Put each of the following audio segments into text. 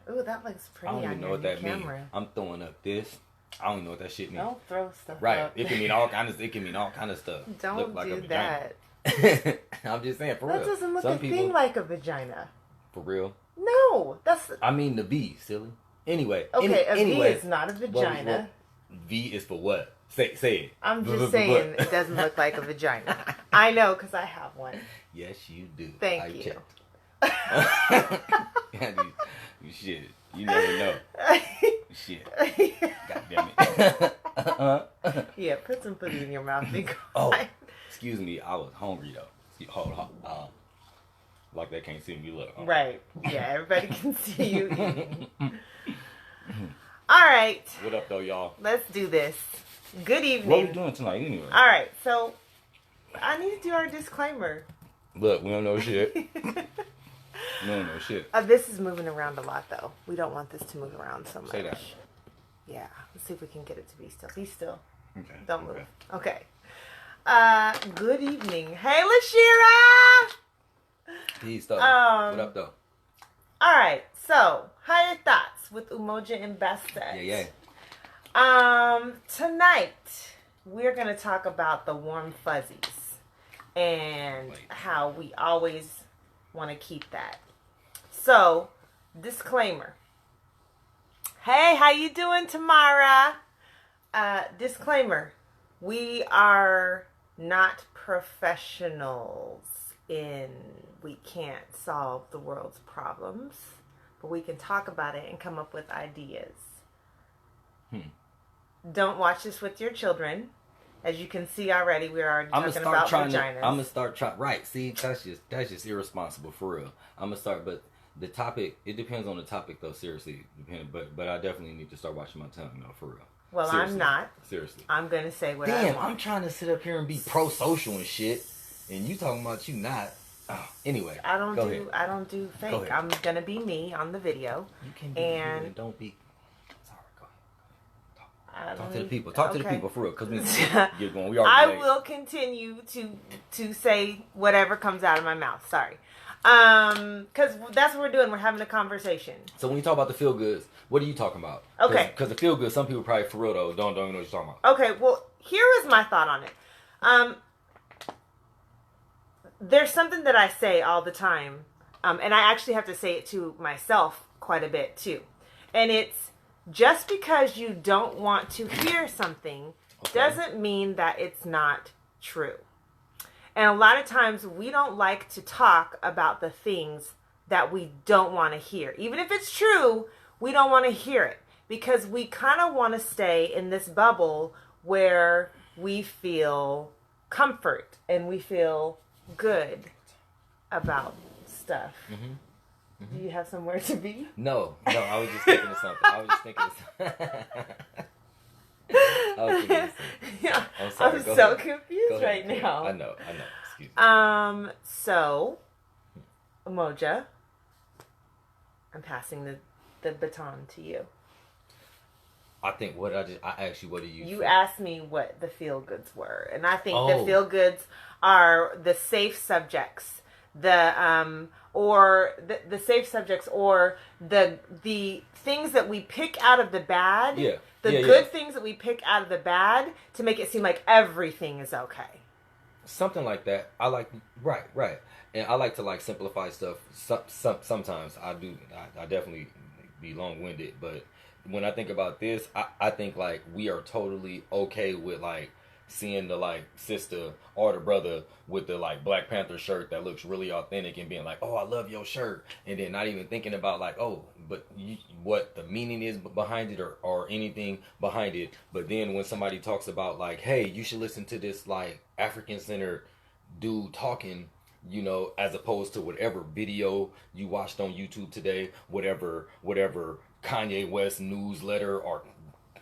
Ooh, that looks I pretty don't on even know your what that means. camera. I'm throwing up this. I don't even know what that shit means. Don't throw stuff Right. up. It can mean all kind of. It can mean all kind of stuff. Don't Look like do a vagina. that. I'm just saying for real. That doesn't look Some a people, thing like a vagina. for real. No, that's... I mean the V, silly. Anyway. Okay, a V anyway, is not a vagina. V is for what? Say it. I'm just saying it doesn't look like a vagina. I know, because I have one. Yes, you do. Thank you. You shit. You never know. Shit. God damn it. Yeah, put some food in your mouth. Oh, excuse me. I was hungry though. Hold on. Like they can't see me. Look. Right. Yeah, everybody can see you eating. All right. What up though, y'all? Let's do this. Good evening. What are we doing tonight anyway? All right. So I need to do our disclaimer. Look, we don't know shit. We don't know shit. This is moving around a lot, though. We don't want this to move around so much. Say that. Yeah. Let's see if we can get it to be still. Be still. Okay. Don't move. Okay. Good evening. Hey, LaShira! Peace though. What up though? All right. So, how are your thoughts with Umoja and Bastet? Yeah. Tonight, we're going to talk about the warm fuzzies and how we always want to keep that. So, disclaimer. Hey, how you doing, Tamara? Disclaimer. We are not professionals we can't solve the world's problems, but we can talk about it and come up with ideas. Don't watch this with your children. As you can see already, we're already talking about vaginas. I'm gonna start trying. Right? See, that's just irresponsible for real. I'm gonna start, but the topic, it depends on the topic though. Seriously, but I definitely need to start watching my tongue though, for real. Well, seriously. I'm not. Seriously. I'm gonna say what I Damn, want. I'm trying to sit up here and be pro-social and shit, and you talking about you not. Oh, anyway, I don't do fake. I'm gonna be me on the video. You can be and you and don't be. Sorry, go ahead. Talk to the people. To the people for real, because we get going. We already. I will continue to say whatever comes out of my mouth. Sorry, because that's what we're doing. We're having a conversation. So when you talk about the feel goods, what are you talking about? Okay. Because the feel good, some people probably for real though don't even know what you're talking about. Okay. Well, here is my thought on it. There's something that I say all the time, and I actually have to say it to myself quite a bit too. And it's just because you don't want to hear something doesn't mean that it's not true. And a lot of times we don't like to talk about the things that we don't want to hear. Even if it's true, we don't want to hear it because we kind of want to stay in this bubble where we feel comfort and we feel good about stuff. Do you have somewhere to be? No, I was just thinking of something. Yeah, I'm sorry. I'm so confused right now. I know. Excuse me. So, Umoja, I'm passing the baton to you. I think I asked you, what do you? You feel? asked me what the feel goods were, and I think the feel goods are the safe subjects, the safe subjects, or the things that we pick out of the bad. Yeah. The good things that we pick out of the bad to make it seem like everything is okay. Something like that. I like right, and I like to like simplify stuff. Sometimes I do. I definitely be long-winded, but when I think about this, I think like we are totally okay with like seeing the like sister or the brother with the like Black Panther shirt that looks really authentic and being like, oh, I love your shirt, and then not even thinking about like, oh, but what the meaning is behind it or anything behind it. But then when somebody talks about like, hey, you should listen to this like African centered dude talking, you know, as opposed to whatever video you watched on YouTube today, whatever Kanye West newsletter or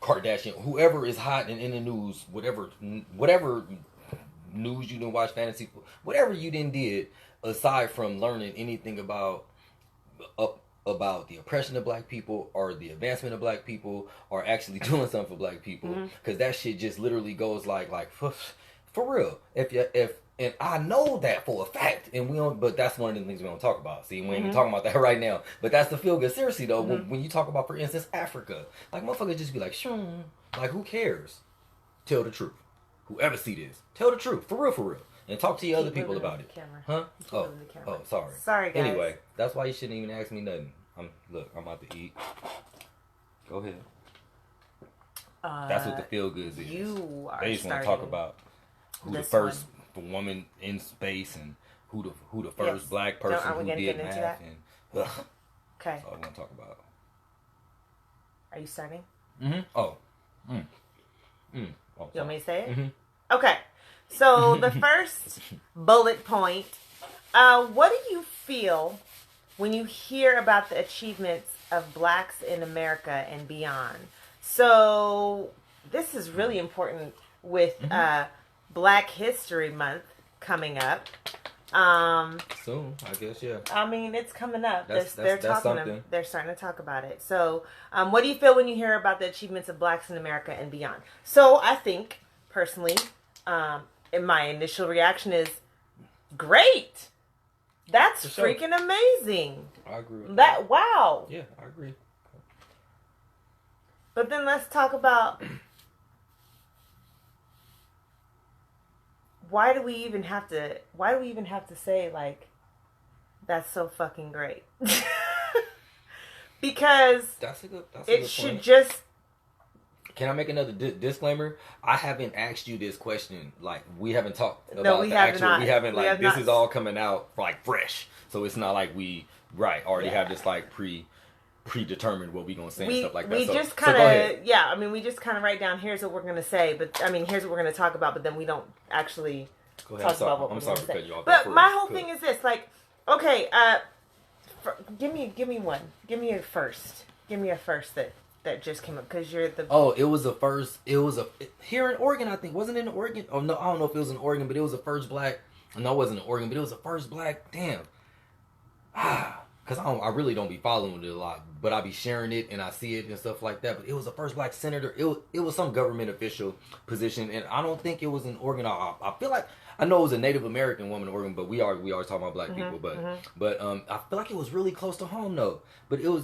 Kardashian, whoever is hot and in the news, whatever news you didn't watch, fantasy, whatever you didn't did, aside from learning anything about the oppression of Black people or the advancement of Black people or actually doing something for Black people, because that shit just literally goes like for real. If And I know that for a fact, and we don't. But that's one of the things we don't talk about. See, we ain't even talking about that right now. But that's the feel good. Seriously though, when you talk about, for instance, Africa, like motherfuckers just be like, shoo, like who cares? Tell the truth. Whoever see this, tell the truth for real, and talk to your other people about it. Huh? Oh, sorry. Sorry, guys. Anyway, that's why you shouldn't even ask me nothing. I'm about to eat. Go ahead. That's what the feel goods is. You are. They just want to talk about who the first woman in space and who the first black person who did math. And okay. That's all I want to talk about. Are you starting? Mm-hmm. Oh, you want me to say it? Mm-hmm. Okay. So the first bullet point. What do you feel when you hear about the achievements of blacks in America and beyond? So this is really important with Black History Month coming up. Soon, I guess, yeah. I mean, it's coming up. They're something. They're starting to talk about it. So, what do you feel when you hear about the achievements of blacks in America and beyond? So, I think personally, and my initial reaction is, great. That's freaking amazing. I agree with that. Wow. Yeah, I agree. But then let's talk about why do we even have to say like that's so fucking great? Because that's a good should point. just. Can I make another disclaimer? I haven't asked you this question. Like, we haven't talked about we the have actual. not. We haven't, like, this not. is all coming out, like, fresh. So it's not like we, already have this, like, predetermined what we going to say and stuff like that. We just kind of, I mean, we just kind of write down, here's what we're going to say, but, I mean, here's what we're going to talk about, but then we don't actually talk about what we're going to say. But my whole thing is this, like, okay, give me one. Give me a first. Give me a first that just came up, because you're the... Oh, it was here in Oregon, I think. Wasn't it in Oregon? Oh, no, I don't know if it was in Oregon, but it was the first black... No, it wasn't in Oregon, but it was the first black... Damn. Because I really don't be following it a lot, but I be sharing it, and I see it and stuff like that. But it was the first black senator. It was some government official position, and I don't think it was in Oregon. I feel like... I know it was a Native American woman in Oregon, but we always talk about black people. But I feel like it was really close to home though. But it was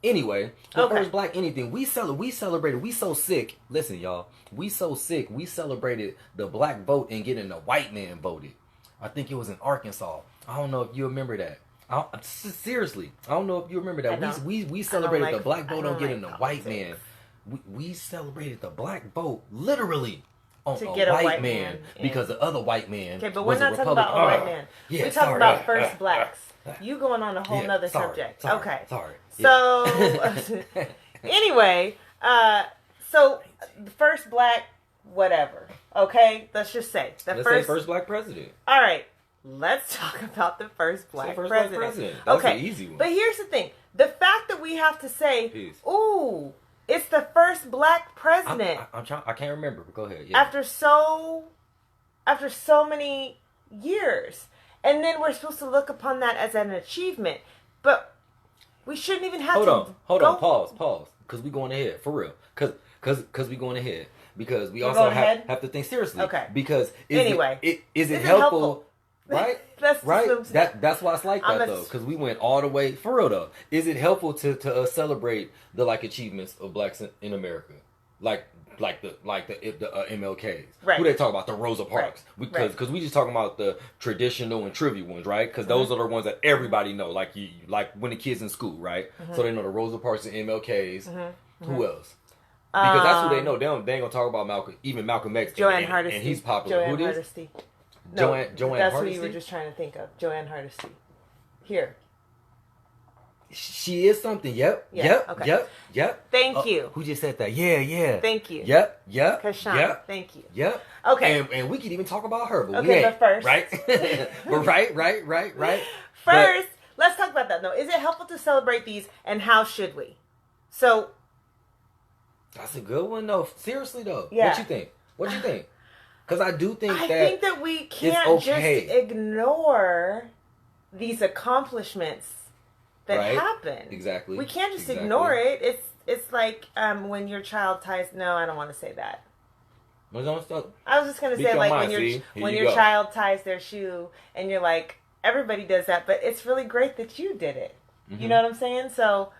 anyway. The first black anything we celebrated. We so sick. Listen, y'all. We so sick. We celebrated the black vote and getting the white man voted. I think it was in Arkansas. I don't know if you remember that. Seriously, I don't know if you remember that. We celebrated the black vote on getting the white man. We celebrated the black vote literally. On to get a white man because the other white man. Okay, but we're not talking about a white man. We're talking about first blacks. You going on a whole nother subject. Okay. Sorry. So anyway, so the first black whatever. Okay, let's just say let's say first black president. All right, let's talk about the first black president. That's an easy one. But here's the thing: the fact that we have to say, "Ooh." It's the first black president. I can't remember. But go ahead. Yeah. After so many years, and then we're supposed to look upon that as an achievement, but we shouldn't even have to. Hold on. Pause. Because we going ahead for real. Because we going ahead. Because we also have to think seriously. Okay. Because is it helpful? Right? That's why it's like that though, because we went all the way for real though. Is it helpful to celebrate the achievements of blacks in America, like the MLKs? Right. Who they talk about, the Rosa Parks? Because we just talking about the traditional and trivial ones, right? Because those are the ones that everybody know, like when the kids in school, right? So they know the Rosa Parks and MLKs. Who else? Because that's who they know. They ain't gonna talk about Malcolm X. Joanne Hardesty. And he's popular. Who this? No, Joanne that's Hardesty? who you were just trying to think of. Joanne Hardesty. Here. She is something. Yep. Thank you. Who just said that? Yeah. Thank you. Yep. Kashawn, Yep. thank you. Yep. Okay. And we could even talk about her, but but first. Right? But right. First, let's talk about that. No, is it helpful to celebrate these, and how should we? So. That's a good one, though. Seriously, though. Yeah. What you think? Because I do think I think that we can't just ignore these accomplishments that happen. Exactly. We can't just ignore it. It's like when your child ties... No, I don't want to say that. I was just gonna Speak say, your like, mind, when see? Here when you your go. child ties their shoe, and you're like, everybody does that, but it's really great that you did it. Mm-hmm. You know what I'm saying? So,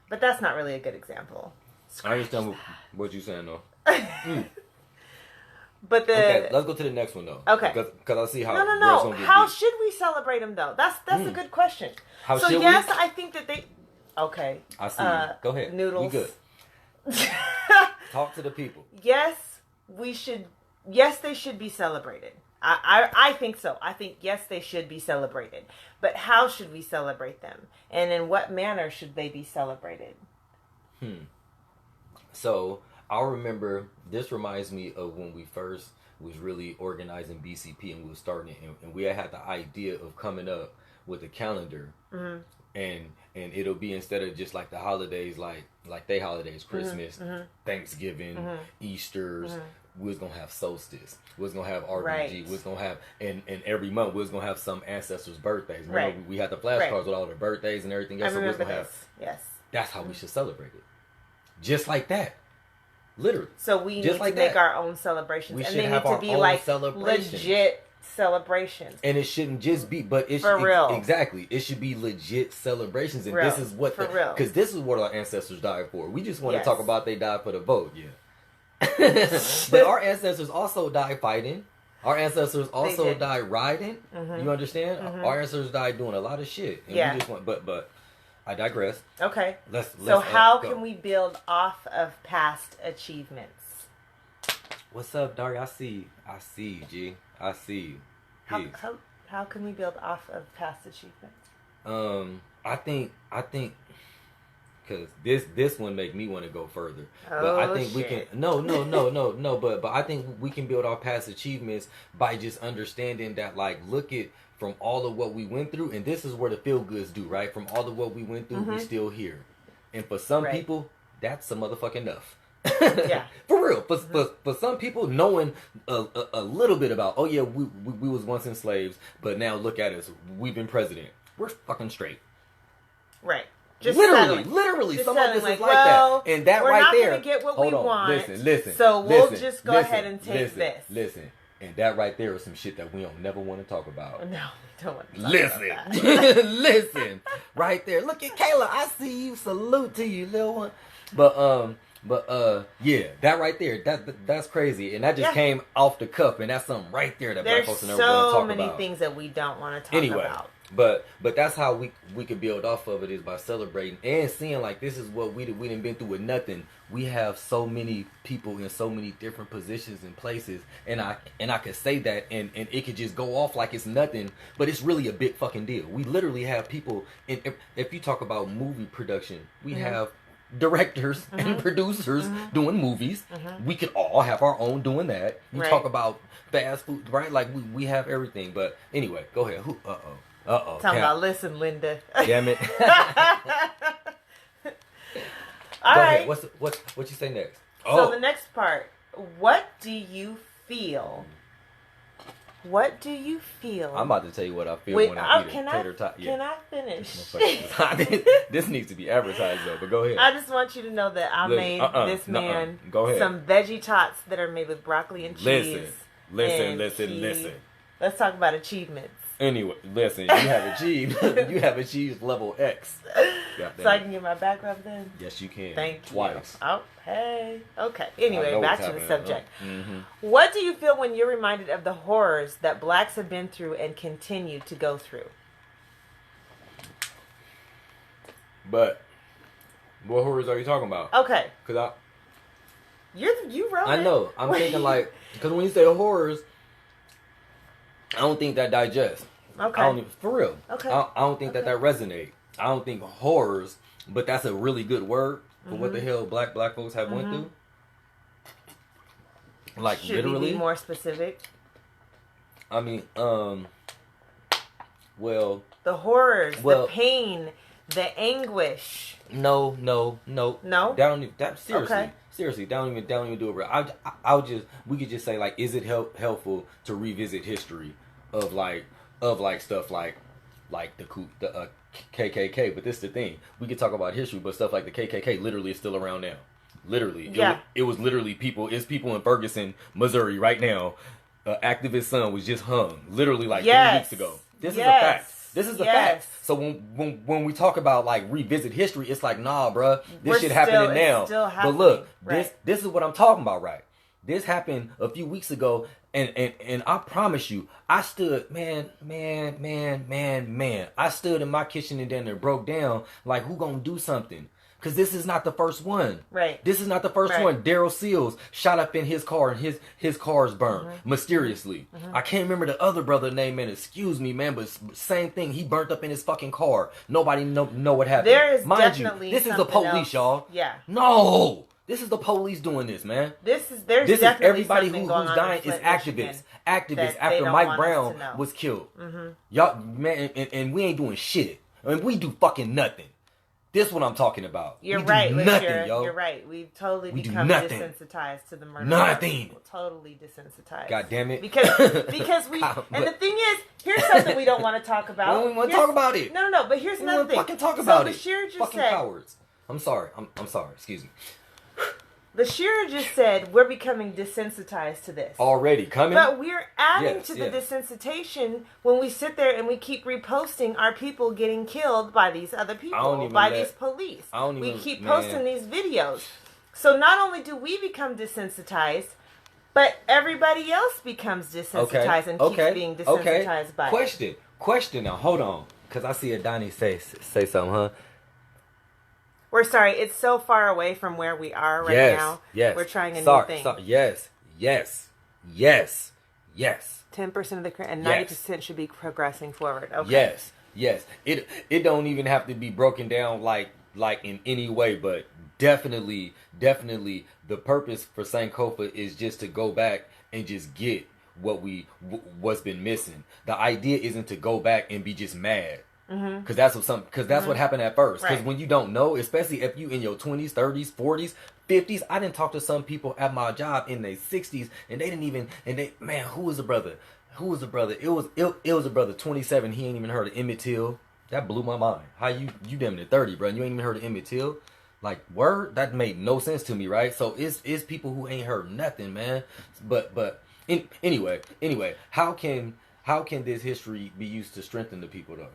but that's not really a good example. I understand what you're saying though. But the Okay, let's go to the next one though. Okay. Because I see how no. where it's gonna get How deep. should we celebrate them though? That's a good question. How so should we? yes, I think that they. Okay. I see you. Go ahead. Noodles. We good. Talk to the people. Yes, we should. Yes, they should be celebrated. I think so. I think yes, they should be celebrated. But how should we celebrate them? And in what manner should they be celebrated? So I'll remember. This reminds me of when we first was really organizing BCP and we was starting it, and we had the idea of coming up with a calendar, and it'll be instead of just like the holidays, like they holidays, Christmas, Thanksgiving, Easter's. We was gonna have solstice. We was gonna have RBG. Right. We was gonna have and every month we was gonna have some ancestors' birthdays. Remember, Right. we had the flashcards Right. with all their birthdays and everything I else. So we was remember gonna this. have. Yes. That's how we should celebrate it. Just like that. Literally. So we Just need like to make that. our own celebrations, We and should they have need to our be own like celebrations. legit celebrations. And it shouldn't just be, but it For should real. exactly. It should be legit celebrations, and Real. this is what For real. because this is what our ancestors died for. We just want Yes. to talk about they died for the vote, yeah. But our ancestors also died fighting. Our ancestors also did. died riding. You understand? Our ancestors died doing a lot of shit. And Yeah. we just want, but I digress. Okay. Let's So how go. can we build off of past achievements? What's up, Dari? I see you, G. I see you. How, Peace. how can we build off of past achievements? I think because this one make me want to go further. But Oh, I think we can shit. no. But I think we can build our past achievements by just understanding that, like, look at from all of what we went through, and this is where the feel goods do, right? From all of what we went through, we still here, and for some Right. people, that's a motherfucking enough. Yeah. For real. For some people, knowing a little bit about, oh yeah, we was once enslaved, but now look at us, we've been president. We're fucking straight. Right. Just Literally, settling. Just some of this settling, is like well, that, and that we're right not there. gonna get what hold we on, want, listen. so we'll listen, just go listen, ahead and take listen, this. Listen, and that right there is some shit that we don't never want to talk about. No, we don't want to talk Listen, about that. listen, right there. Look at Kayla. I see you. Salute to you, little one. But yeah, that right there, that's crazy, and that just Yeah. came off the cuff, and that's something right there that There's black folks never want to so talk many about. things that we don't want to talk Anyway, about. but that's how we could build off of it, is by celebrating and seeing like this is what we didn't been through with nothing. We have so many people in so many different positions and places, and I could say that and it could just go off like it's nothing, but it's really a big fucking deal. We literally have people, and if you talk about movie production, we have directors and producers doing movies. We could all have our own doing that. You Right. talk about fast food, right? Like we have everything. But anyway, go ahead. Talking about, listen, Linda. Damn it. All Go right. ahead. What you say next? So the next part, what do you feel? What do you feel? I'm about to tell you what I feel Wait, when I eat can a tater tot. Can I finish? This needs to be advertised though, but go ahead. I just want you to know that I Listen, made this nuh-uh. man Go ahead. some veggie tots that are made with broccoli and cheese. Listen. and Let's talk about achievements. Anyway, listen, you have achieved level X. So I can get my back rubbed in? Yes, you can. Thank Twice. you. Oh, hey. Okay. I Anyway, know back what's to the happening. subject. Mm-hmm. What do you feel when you're reminded of the horrors that blacks have been through and continue to go through? But what horrors are you talking about? Okay. Because You wrote I it. know. I'm thinking like, because when you say horrors, I don't think that digests. Okay. I don't even, for real. Okay. I don't think that resonate. I don't think horrors, but that's a really good word for what the hell black folks have went through. Like Should literally. we be more specific? I mean, well, The horrors, Well- the pain, the anguish. no. No? That don't even, that seriously. Okay. Seriously, don't even do it. Right. We could just say like, is it helpful to revisit history of stuff like the KKK? But this is the thing, we could talk about history, but stuff like the KKK literally is still around now. Literally. Yeah. It was literally people. It's people in Ferguson, Missouri right now. Activist son was just hung literally like 3 weeks ago. This is a fact. This is a fact. So when we talk about like revisit history, it's like, nah, bruh, this shit happening now. But look, this is what I'm talking about, right? This happened a few weeks ago, and I promise you, I stood, man. I stood in my kitchen and then it broke down. Like, who gonna do something? Because this is not the first one. Right. This is not the first one. Daryl Seals shot up in his car and his car's burned mysteriously. I can't remember the other brother name, man. Excuse me, man, but same thing. He burnt up in his fucking car. Nobody know what happened. There is Mind definitely you, this is the police, else. y'all. Yeah. No. This is the police doing this, man. There's this definitely is everybody something who's going on dying in is Flint, activists. Michigan, Activists that they after don't Mike want us Brown to know. was killed. Y'all, man, and we ain't doing shit. I mean, we do fucking nothing. This is what I'm talking about. You're we right, do nothing, Lashira. yo. You're right. We've totally We do become nothing. desensitized to the murder. Nothing. People. Totally desensitized. God damn it. Because we and the thing is, here's something we don't want to talk about. We don't want to talk about it. No. But here's We another don't thing. fucking talk about it. Lashira just fucking said. cowards. I'm sorry. I'm sorry. Excuse me. Lashira just said we're becoming desensitized to this. Already coming. But we're adding Yes, to the yes. desensitization when we sit there and we keep reposting our people getting killed by these other people, by these police. We keep posting these videos. So not only do we become desensitized, but everybody else becomes desensitized and keeps being desensitized by it. Question now. Hold on. Because I see Adani say something, huh? We're sorry, it's so far away from where we are right now. Yes. We're trying a new thing. Yes. 10% of the and 90% should be progressing forward. Okay. Yes. It don't even have to be broken down like in any way, but definitely the purpose for Sankofa is just to go back and just get what's been missing. The idea isn't to go back and be just mad. Because that's what happened at first. Because when you don't know, especially if you in your 20s, 30s, 40s, 50s, I didn't talk to some people at my job in their 60s, and they didn't even. Man, who was the brother? It was a brother 27. He ain't even heard of Emmett Till. That blew my mind. How you damn near 30, bro? And you ain't even heard of Emmett Till? Like, word? That made no sense to me, right? So it's people who ain't heard nothing, man. Anyway, how can this history be used to strengthen the people though?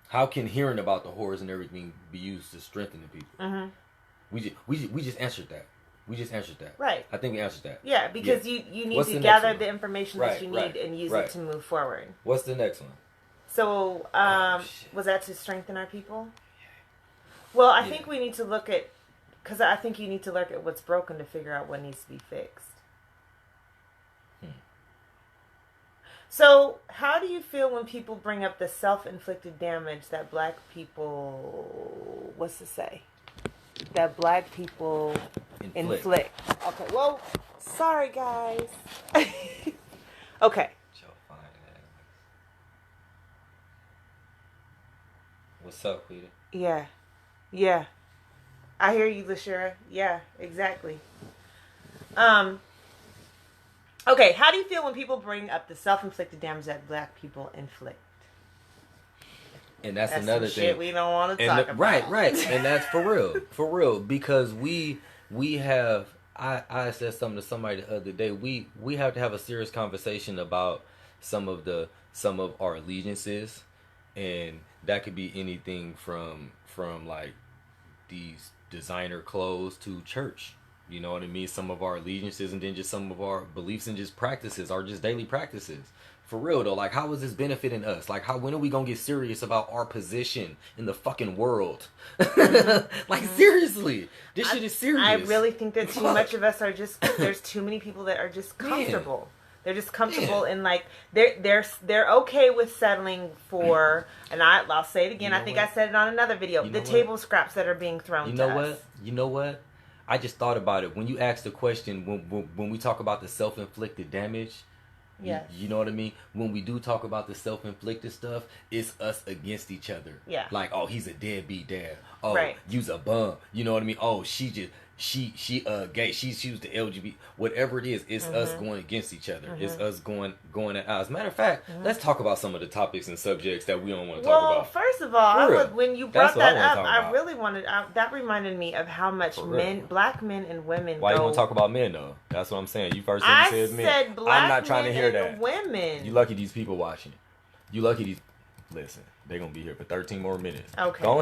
How can hearing about the horrors and everything be used to strengthen the people? We just answered that. Right. I think we answered that. Yeah, because you need What's to the gather next one? the information that you need and use it to move forward. What's the next one? So, was that to strengthen our people? Well, I think we need to look at, because I think you need to look at what's broken to figure out what needs to be fixed. So, how do you feel when people bring up the self-inflicted damage that black people, that black people inflict? Okay, well, sorry guys. Okay. What's up, Peter? Yeah. I hear you, Lashira. Yeah, exactly. Okay, how do you feel when people bring up the self-inflicted damage that black people inflict? And that's another some thing shit we don't want to talk about. Right. And that's for real. Because we have. I said something to somebody the other day. We have to have a serious conversation about some of our allegiances, and that could be anything from like these designer clothes to church. You know what I mean? Some of our allegiances, and then just some of our beliefs and just practices, are just daily practices. For real though, like, how is this benefiting us? Like, when are we gonna get serious about our position in the fucking world? Like, seriously, this shit is serious. I really think that too much of us are just, there's too many people that are just comfortable. They're just comfortable in, like, they're okay with settling for, and I'll say it again. I think I said it on another video. The table scraps that are being thrown to us. You know what? I just thought about it when you asked the question. When we talk about the self-inflicted damage, you know what I mean. When we do talk about the self-inflicted stuff, it's us against each other. Yeah. Like, oh, he's a deadbeat dad. Oh, you's a bum. You know what I mean. Oh, she just. she gay, she was the LGBT, whatever it is, it's us going against each other. It's us going at as a matter of fact, let's talk about some of the topics and subjects that we don't want to talk about. Well, first of all, when you brought that up, I really wanted that reminded me of how much black men and women Why you want to talk about men though? That's what I'm saying. You first said you said men. Said black I'm not trying to hear that. Women. You lucky these people watching. You lucky these. Listen, they're gonna be here for 13 more minutes. Okay. Go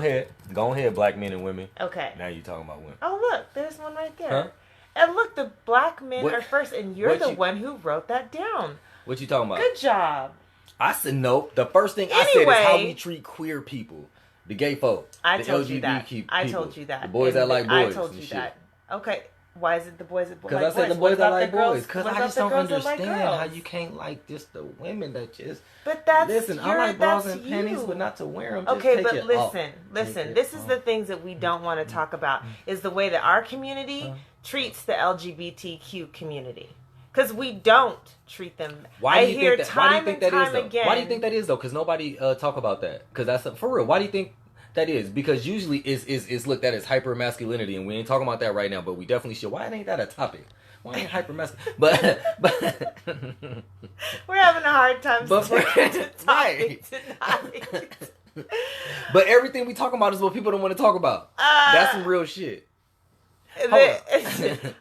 ahead, black men and women. Okay. Now you talking about women. Oh look, there's one right there. Huh? And look, the black men are first, and you're the one who wrote that down. What you talking about? Good job. I said no. The first thing I said is how we treat queer people, the gay folk, I the told LGBT you that. people, I told you that. the boys that like boys. I told you that. Okay. Why is it the boys that like boys? Because I said the boys that like boys. Because I just don't understand how you can't like just the women that just. But that's listen. I like bras and panties, but not to wear them. Okay, but listen. This is the things that we don't want to talk about. Is the way that our community treats the LGBTQ community. Because we don't treat them. Why do you think that is though? Because nobody talk about that. Because that's for real. Why do you think that is? Because usually it's looked at as hyper masculinity, and we ain't talking about that right now. But we definitely should. Why ain't that a topic? Why ain't hyper masculine? But we're having a hard time. Right. Tonight. But everything we talking about is what people don't want to talk about. That's some real shit.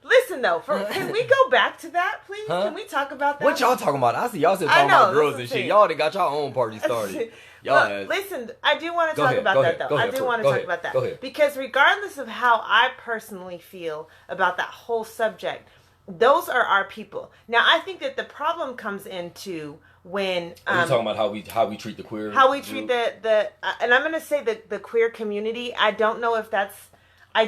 Listen though, can we go back to that, please? Huh? Can we talk about that? What y'all talking about? I see y'all still talking about girls and shit. Y'all done got y'all own party started. Look, listen, I do want to talk about that though. I do want to talk about that because regardless of how I personally feel about that whole subject, those are our people. Now, I think that the problem comes into when are you talking about how we treat the queer, how we treat the and I'm going to say that the queer community. I don't know if that's I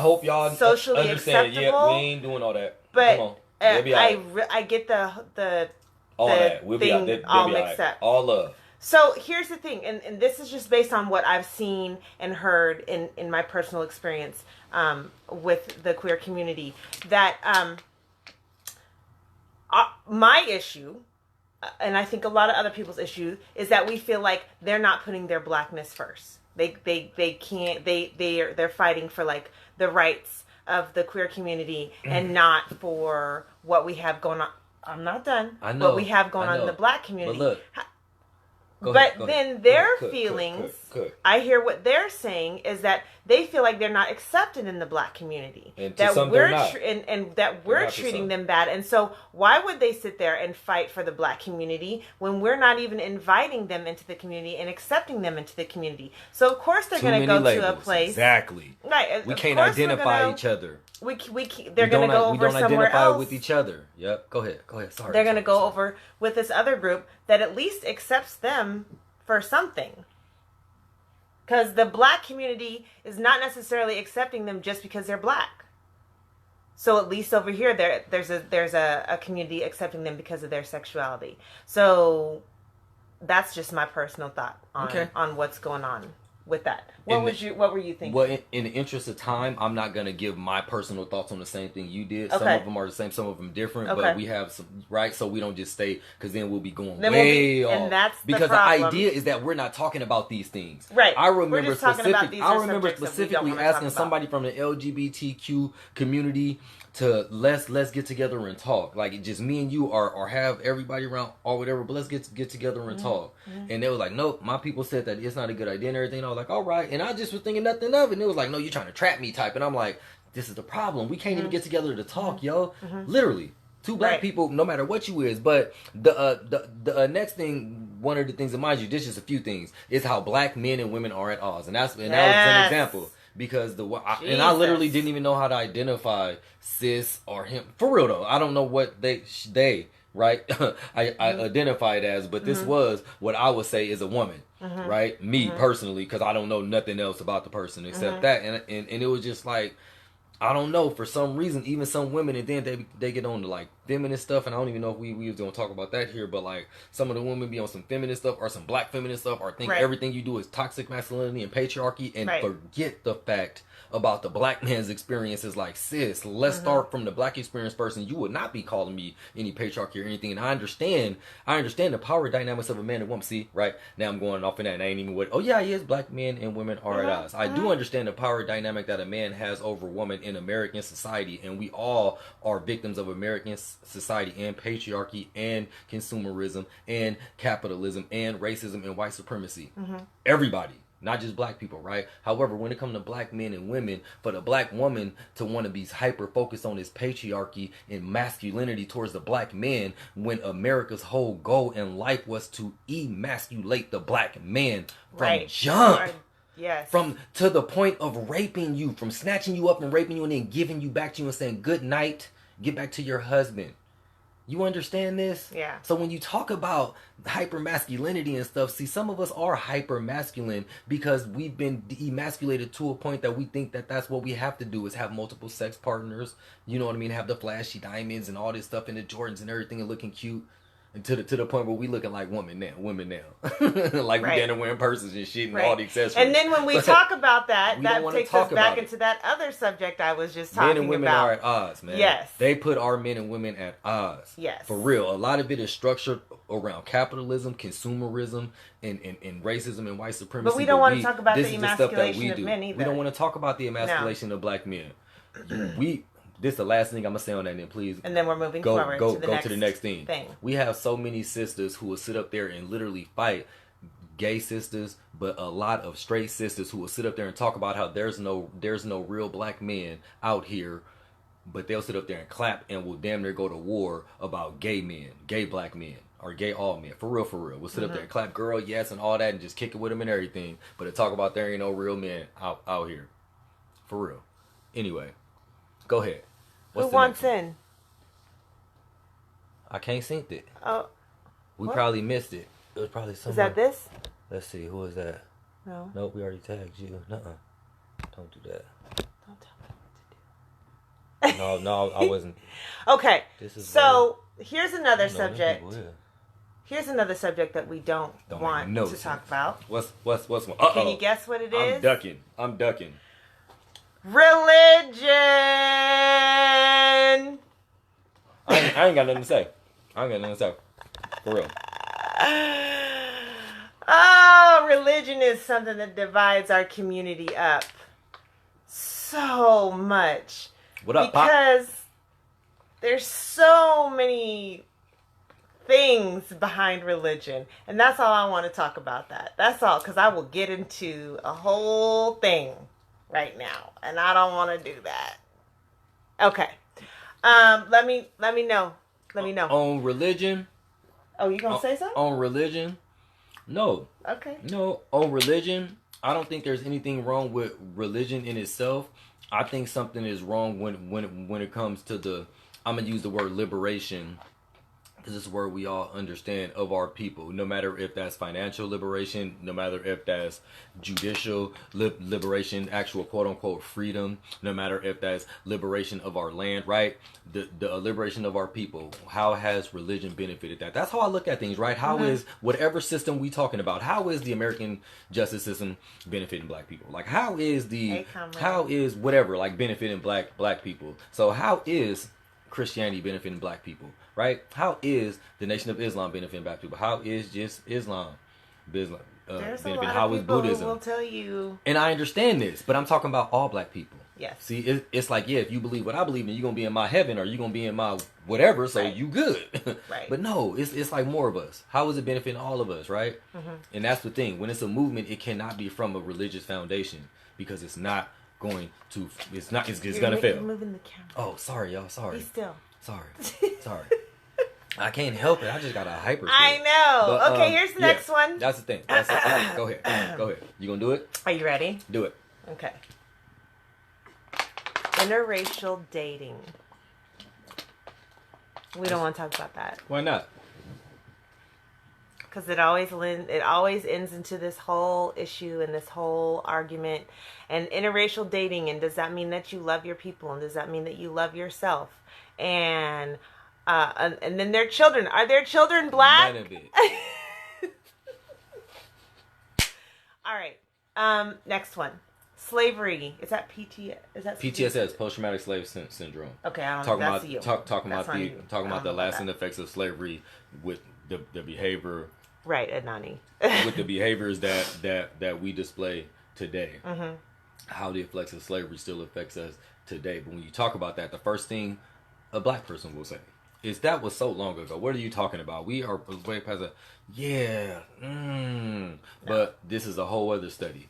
hope y'all socially acceptable. Yeah, we ain't doing all that. But come on. I get the all that. We'll thing be all mixed up. All love. So here's the thing, and this is just based on what I've seen and heard in my personal experience with the queer community, that my issue, and I think a lot of other people's issue, is that we feel like they're not putting their blackness first. They can't, they're fighting for like the rights of the queer community and not for what we have going on. I'm not done. I know. What we have going on in the black community. But look. But then their feelings, I hear what they're saying is that they feel like they're not accepted in the black community, and that we're treating them bad. And so why would they sit there and fight for the black community when we're not even inviting them into the community and accepting them into the community? So of course they're going to go to a place. Exactly. Right. We can't identify each other. They're going to go over somewhere else. We don't identify with each other. Yep. Go ahead. Sorry. They're going to go over with this other group that at least accepts them for something. Because the black community is not necessarily accepting them just because they're black. So at least over here, there's a community accepting them because of their sexuality. So that's just my personal thought on what's going on with that. What were you thinking? Well, in the interest of time, I'm not gonna give my personal thoughts on the same thing you did. Okay. Some of them are the same, some of them different. Okay. But we have some so we don't just stay, because then we'll be going way off. And that's because the idea is that we're not talking about these things. Right. I remember specifically asking somebody from the LGBTQ community to let's get together and talk. Like, just me and you or have everybody around or whatever, but let's get together and talk. Mm-hmm. And they was like, nope, my people said that it's not a good idea and everything. And I was like, all right. And I just was thinking nothing of it. And it was like, no, you're trying to trap me type. And I'm like, this is the problem. We can't even get together to talk, yo. Mm-hmm. Literally. Two black people, no matter what you is. But the next thing, one of the things that, mind you, this is a few things, is how black men and women are at odds. And that was an example. Because I literally didn't even know how to identify cis or him. For real though, I don't know what they right? I identified as, but this was what I would say is a woman, right? Me personally, because I don't know nothing else about the person except that, and it was just like, I don't know, for some reason, even some women, and then they get on to like feminist stuff, and I don't even know if we was gonna talk about that here, but like some of the women be on some feminist stuff or some black feminist stuff, or think Right. everything you do is toxic masculinity and patriarchy, and Right. forget the fact about the black man's experiences. Like, sis, let's start from the black experience first, and you would not be calling me any patriarchy or anything. And I understand the power dynamics of a man and woman. See, right now I'm going off in that, and I ain't even what. Oh yeah, yes, black men and women are at odds. I do understand the power dynamic that a man has over a woman in American society, and we all are victims of American society and patriarchy and consumerism and capitalism and racism and white supremacy. Everybody, not just black people, right? However, when it comes to black men and women, for the black woman to want to be hyper focused on this patriarchy and masculinity towards the black man, when America's whole goal in life was to emasculate the black man from Right. jump. Yes. From to the point of raping you, from snatching you up and raping you and then giving you back to you and saying good night, get back to your husband. You understand this? Yeah. So when you talk about hyper masculinity and stuff, see, some of us are hyper masculine because we've been emasculated to a point that we think that that's what we have to do, is have multiple sex partners. You know what I mean? Have the flashy diamonds and all this stuff and the Jordans and everything and looking cute. And to the point where we looking like women now. Like we Right. down there wearing purses and shit and Right. all the accessories. And then when we talk about that, We don't that wanna takes talk us back about it. into that other subject I was just Men talking and women about. are at odds, man. Yes. They put our men and women at odds. Yes. For real. A lot of it is structured around capitalism, consumerism, and racism and white supremacy. But we don't want to talk about this the is stuff that emasculation we of do. men We either. don't want to talk about the emasculation of black men. This is the last thing I'm gonna say on that, then please. And then we're moving Go forward go to the go next to the next thing. thing. We have so many sisters who will sit up there and literally fight, gay sisters, but a lot of straight sisters who will sit up there and talk about how there's no real black men out here, but they'll sit up there and clap and will damn near go to war about gay men, gay black men, or gay all men. For real, for real. We'll sit up there and clap, girl, yes, and all that, and just kick it with them and everything. But to talk about there ain't no real men out here. For real. Anyway, go ahead. What's Who the wants next one? in? I can't sync it. Oh, We What? probably missed it. It was probably is somewhere. that this? Let's see. Who is that? No. Nope, we already tagged you. Nuh-uh. Don't do that. Don't tell me what to do. No, I wasn't. Okay. This is So here's another I don't know them subject. people here. Here's another subject that we don't Don't want make no to sense. talk about. What's one? Uh-oh. Can you guess what it is? I'm ducking. Religion. I ain't got nothing to say. For real. Oh, religion is something that divides our community up so much. What up, Pop? Because there's so many things behind religion. And that's all I want to talk about that. That's all, because I will get into a whole thing right now. And I don't want to do that. Okay. Let me know. Let me know. On religion? Oh, you gonna say something? On religion? No. Okay. No, on religion, I don't think there's anything wrong with religion in itself. I think something is wrong when it comes to the, I'm going to use the word liberation, because this is where we all understand of our people, no matter if that's financial liberation, no matter if that's judicial liberation, actual quote-unquote freedom, no matter if that's liberation of our land, right? The liberation of our people. How has religion benefited that? That's how I look at things, right? How is whatever system we talking about, how is the American justice system benefiting black people? Like, how is whatever, like, benefiting black people? So how is Christianity benefiting black people, right? How is the Nation of Islam benefiting black people? How is just Islam There's a benefiting? lot How of is people who Buddhism? will tell you. And I understand this, but I'm talking about all black people. Yes. See, it's like, yeah, if you believe what I believe in, you're going to be in my heaven or you're going to be in my whatever, so Right. you good. Right. But no, it's like more of us. How is it benefiting all of us, right? And that's the thing. When it's a movement, it cannot be from a religious foundation because it's not going to, it's going to You're fail. moving the camera. Oh, sorry, y'all. Sorry. Be still. Sorry. I can't help it. I just got a hyper. I know. But, Okay, here's the yeah, next one. That's the thing. Go ahead. You gonna do it? Are you ready? Do it. Okay. Interracial dating. We don't want to talk about that Why not? because it always ends into this whole issue and this whole argument and interracial dating. And does that mean that you love your people? And does that mean that you love yourself? And And then their children. Are their children black? None of it. All right. Next one. Slavery. Is that PT? Is that PTSS, post traumatic slave syndrome. Okay, I don't Talking know. about That's you. talking That's about not the you. talking I about don't the know about lasting that. effects of slavery with the behavior Right, Adnani. with the behaviors that we display today. Mm-hmm. How the effects of slavery still affects us today. But when you talk about that, the first thing a black person will say is that was so long ago. What are you talking about? We are way past a But this is a whole other study.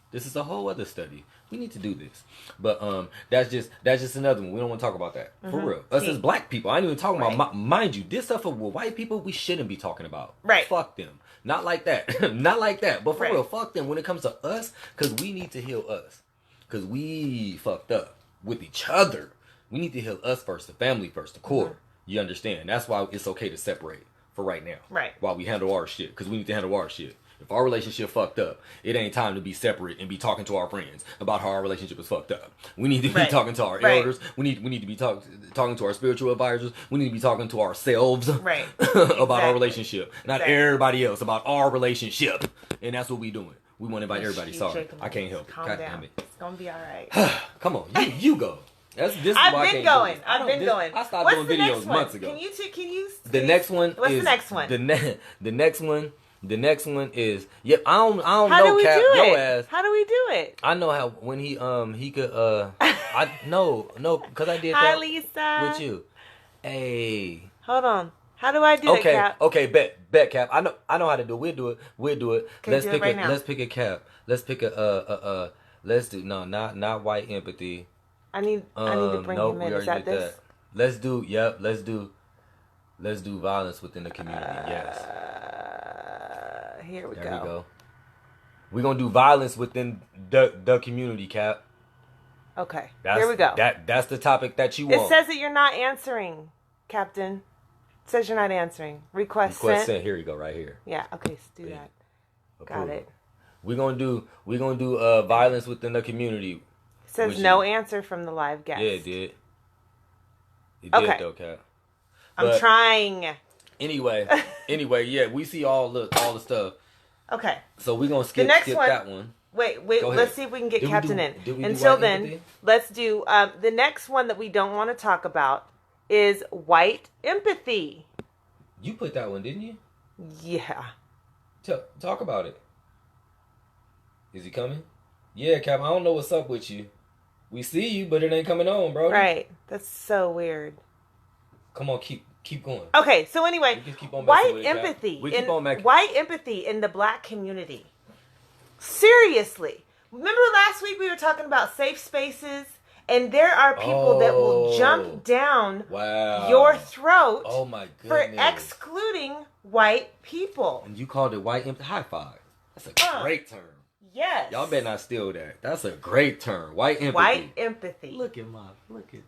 We need to do this. But that's just another one. We don't want to talk about that. For real. Us as black people. I ain't even talking about mind you, this stuff with white people we shouldn't be talking about. Right. Fuck them. Not like that. Not like that. But for Right. real, fuck them when it comes to us, because we need to heal us. Because we fucked up with each other. We need to heal us first, the family first, the core. You understand? That's why it's okay to separate for right now. Right. While we handle our shit. Because we need to handle our shit. If our relationship fucked up, it ain't time to be separate and be talking to our friends about how our relationship is fucked up. We need to be talking to our elders. We need to be talking to our spiritual advisors. We need to be talking to ourselves about our relationship. Not everybody else, about our relationship. And that's what we doing. We want to invite everybody. Sorry, I can't help it. Calm God down. damn it. It's gonna be all right. Come on, you go. This is I've why I been can't do going. this. I've been going. I stopped What's doing the videos next one? months ago. Can you? The next one. What's is, the next one? The next one is. Yep. I don't How know. do we Cap, do your it? ass. How do we do it? I know how when he could I no because I did Hi, that Lisa. with you. Hey. Hold on. How do I do it, Cap? Okay, bet Cap. I know how to do it. We'll do it. Okay, do it right now. Let's pick a Cap. Let's pick a let's do not white empathy. I need to bring him in. Is that this? Let's do violence within the community. Yes. Here we There go. we go. We're gonna do violence within the community, Cap. Okay. That's, Here we go. That's the topic that you want. It says that you're not answering, Captain. It says you're not answering. Request sent. Here you go, right here. Yeah. Okay. Let's do that. Got it. We're gonna do violence within the community. It says no answer from the live guest. Yeah, it did. It Okay. did though, Cap. I'm trying. Anyway, yeah, we see all the stuff. Okay. So we're gonna skip that one. Wait. Go ahead. Let's see if we can get Captain in. Until white then, empathy? let's do the next one that we don't want to talk about is white empathy. You put that one, didn't you? Yeah. Talk about it. Is he coming? Yeah, Cap. I don't know what's up with you. We see you, but it ain't coming on, bro. Right. That's so weird. Come on, keep going. Okay, so anyway, We just keep on messing white with it, Cap. empathy. We keep on making. White empathy in the black community. Seriously. Remember last week we were talking about safe spaces? And there are people that will jump down your throat Oh my for goodness. excluding white people. And you called it white empathy. High five. That's a great term. Yes. Y'all better not steal that. That's a great term. White empathy. White empathy. Look at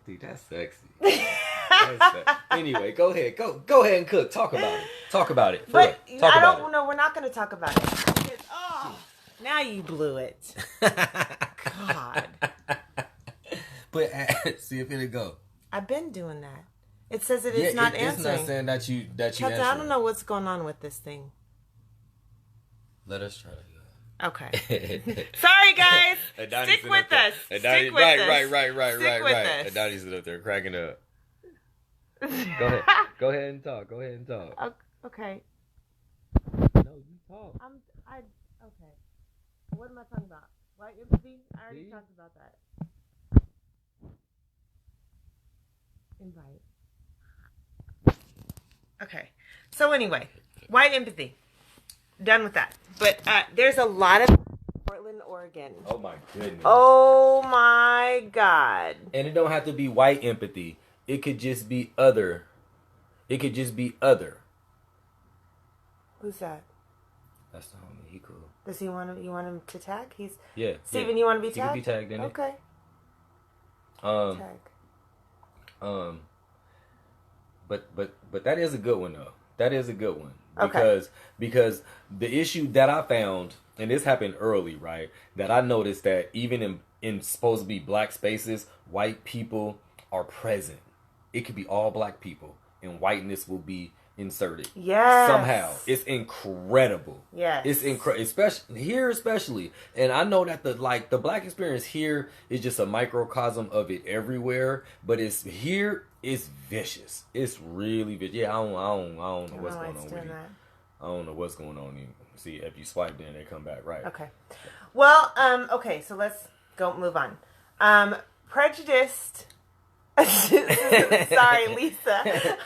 dude. That's sexy. That's sexy. Anyway, go ahead. Go ahead and cook. Talk about it. For But real. Talk I about don't know. We're not going to talk about it. Oh, now you blew it. God. See if it'll go. I've been doing that. It says that it's not answering. It's not saying that you Captain, answer. I don't know what's going on with this thing. Let us try to go. Okay. Sorry, guys. Stick with us. Stick with us. Right. Stick with us. Adani's sitting up there cracking up. Go ahead and talk. Okay. No, you talk. Okay. What am I talking about? White empathy? I already talked about that. Invite. Okay. So anyway, white empathy. Done with that. But there's a lot of Portland, Oregon. Oh my goodness. Oh my God. And it don't have to be white empathy. It could just be other. Who's that? That's the homie. He cool. Does he want him? You want him to tag? Yeah. Steven, you want to be tagged? He can be tagged in it. Okay. Tag. But that is a good one though. That is a good one. Okay. Because the issue that I found, and this happened early, right? That I noticed that even in supposed to be black spaces, white people are present. It could be all black people and whiteness will be inserted. Yes. Somehow. It's incredible. Yes. It's incredible, especially here, and I know that the black experience here is just a microcosm of it everywhere, but it's vicious. It's really vicious. Yeah, I don't know what's going on with you. I don't know what's going on. See, if you swipe, then they come back right. Okay. Well, okay, so let's move on. Prejudiced. Sorry, Lisa.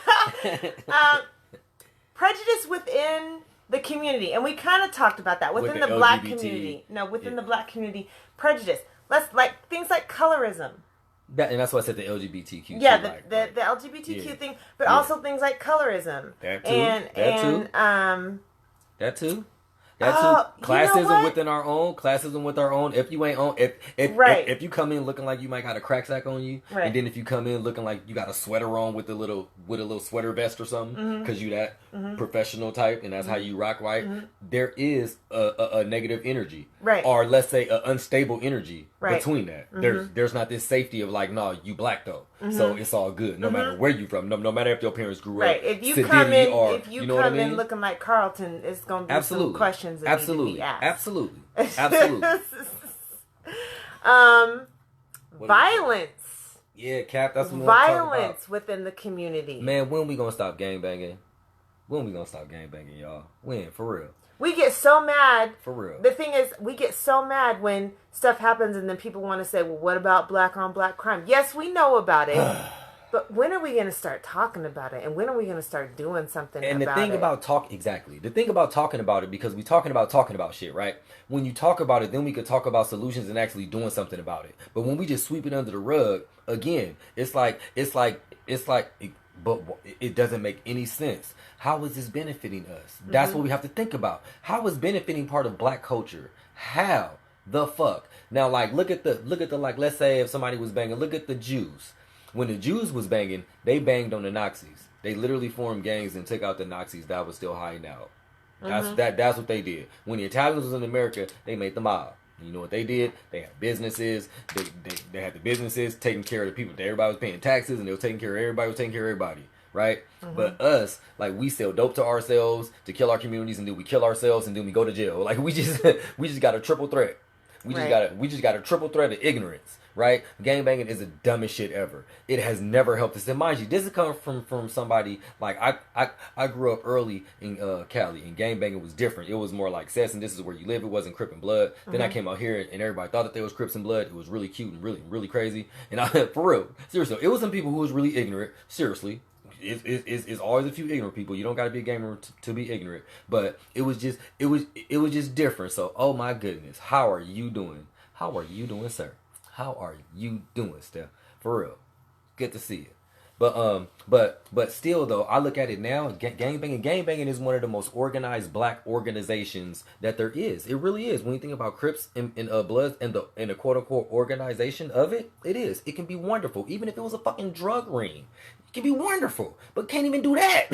Prejudice within the community, and we kind of talked about that within the black community. No, within the black community, prejudice. Let's like things like colorism. And that's why I said the LGBTQ. Yeah, the LGBTQ thing, but also things like colorism. That too. That too. Classism within our own. Classism with our own. If you ain't on, if you come in looking like you might got a crack sack on you, and then if you come in looking like you got a sweater on with a little sweater vest or something, because you that professional type, and that's how you rock, right? There is a negative energy, right? Or let's say an unstable energy between that. There's not this safety of like, no, you black though, so it's all good, no matter where you from, no matter if your parents grew up. If you come in looking like Carlton, it's gonna be some questions. Absolutely. Violence. Yeah, Cap. That's what violence within the community. Man, when we gonna stop gangbanging? When we gonna stop gangbanging, y'all? When? For real? We get so mad. For real. The thing is, we get so mad when stuff happens, and then people want to say, "Well, what about black on black crime?" Yes, we know about it. But when are we going to start talking about it? And when are we going to start doing something about it? And the thing about talking about it, because we talking about shit, right? When you talk about it, then we could talk about solutions and actually doing something about it. But when we just sweep it under the rug, again, but it doesn't make any sense. How is this benefiting us? That's what we have to think about. How is benefiting part of black culture? How the fuck? Now, like, look at the like, let's say if somebody was banging, look at the Jews. When the Jews was banging, they banged on the Nazis. They literally formed gangs and took out the Nazis that was still hiding out. That's what they did. When the Italians was in America, they made the mob. You know what they did? They had businesses. They had the businesses taking care of the people. Everybody was paying taxes, and they were taking care of everybody. Was taking care of everybody, right? But us, like, we sell dope to ourselves to kill our communities, and then we kill ourselves, and then we go to jail. Like, we just got a triple threat. We just got a triple threat of ignorance. Right? Gangbanging is the dumbest shit ever. It has never helped us. And mind you, this is coming from somebody like I grew up early in Cali, and gangbanging was different. It was more like sex, and this is where you live. It wasn't Crip and Blood. Then I came out here, and everybody thought that they was Crips and Blood. It was really cute and really crazy. And for real, seriously, it was some people who was really ignorant. Seriously. It's always a few ignorant people. You don't got to be a gamer to be ignorant. But it was just different. So, oh my goodness, how are you doing? How are you doing, sir? How are you doing, Steph? For real. Good to see you. But still though, I look at it now, gangbanging is one of the most organized black organizations that there is. It really is. When you think about Crips and Bloods and the quote unquote organization of it, it is. It can be wonderful. Even if it was a fucking drug ring. It can be wonderful. But can't even do that.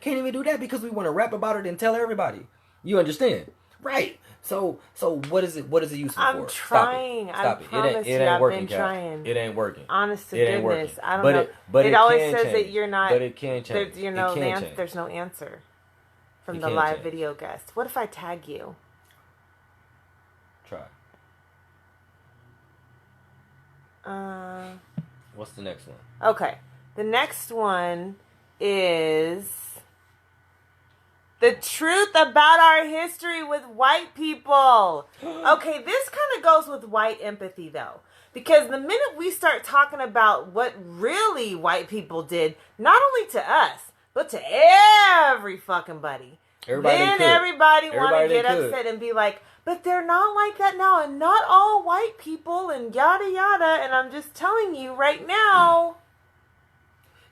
Can't even do that because we want to rap about it and tell everybody. You understand? Right. So what is it useful for? I'm trying. Stop it. Promise It ain't working, I've been trying. It ain't working. Honest to goodness. Working. I don't know. But it always says that you're not. But it can change. There's no answer from the live video guest. What if I tag you? Try. What's the next one? Okay. The next one is the truth about our history with white people. Okay, this kind of goes with white empathy, though. Because the minute we start talking about what really white people did, not only to us, but to every fucking buddy, everybody want to get upset and be like, but they're not like that now, and not all white people, and yada yada. And I'm just telling you right now.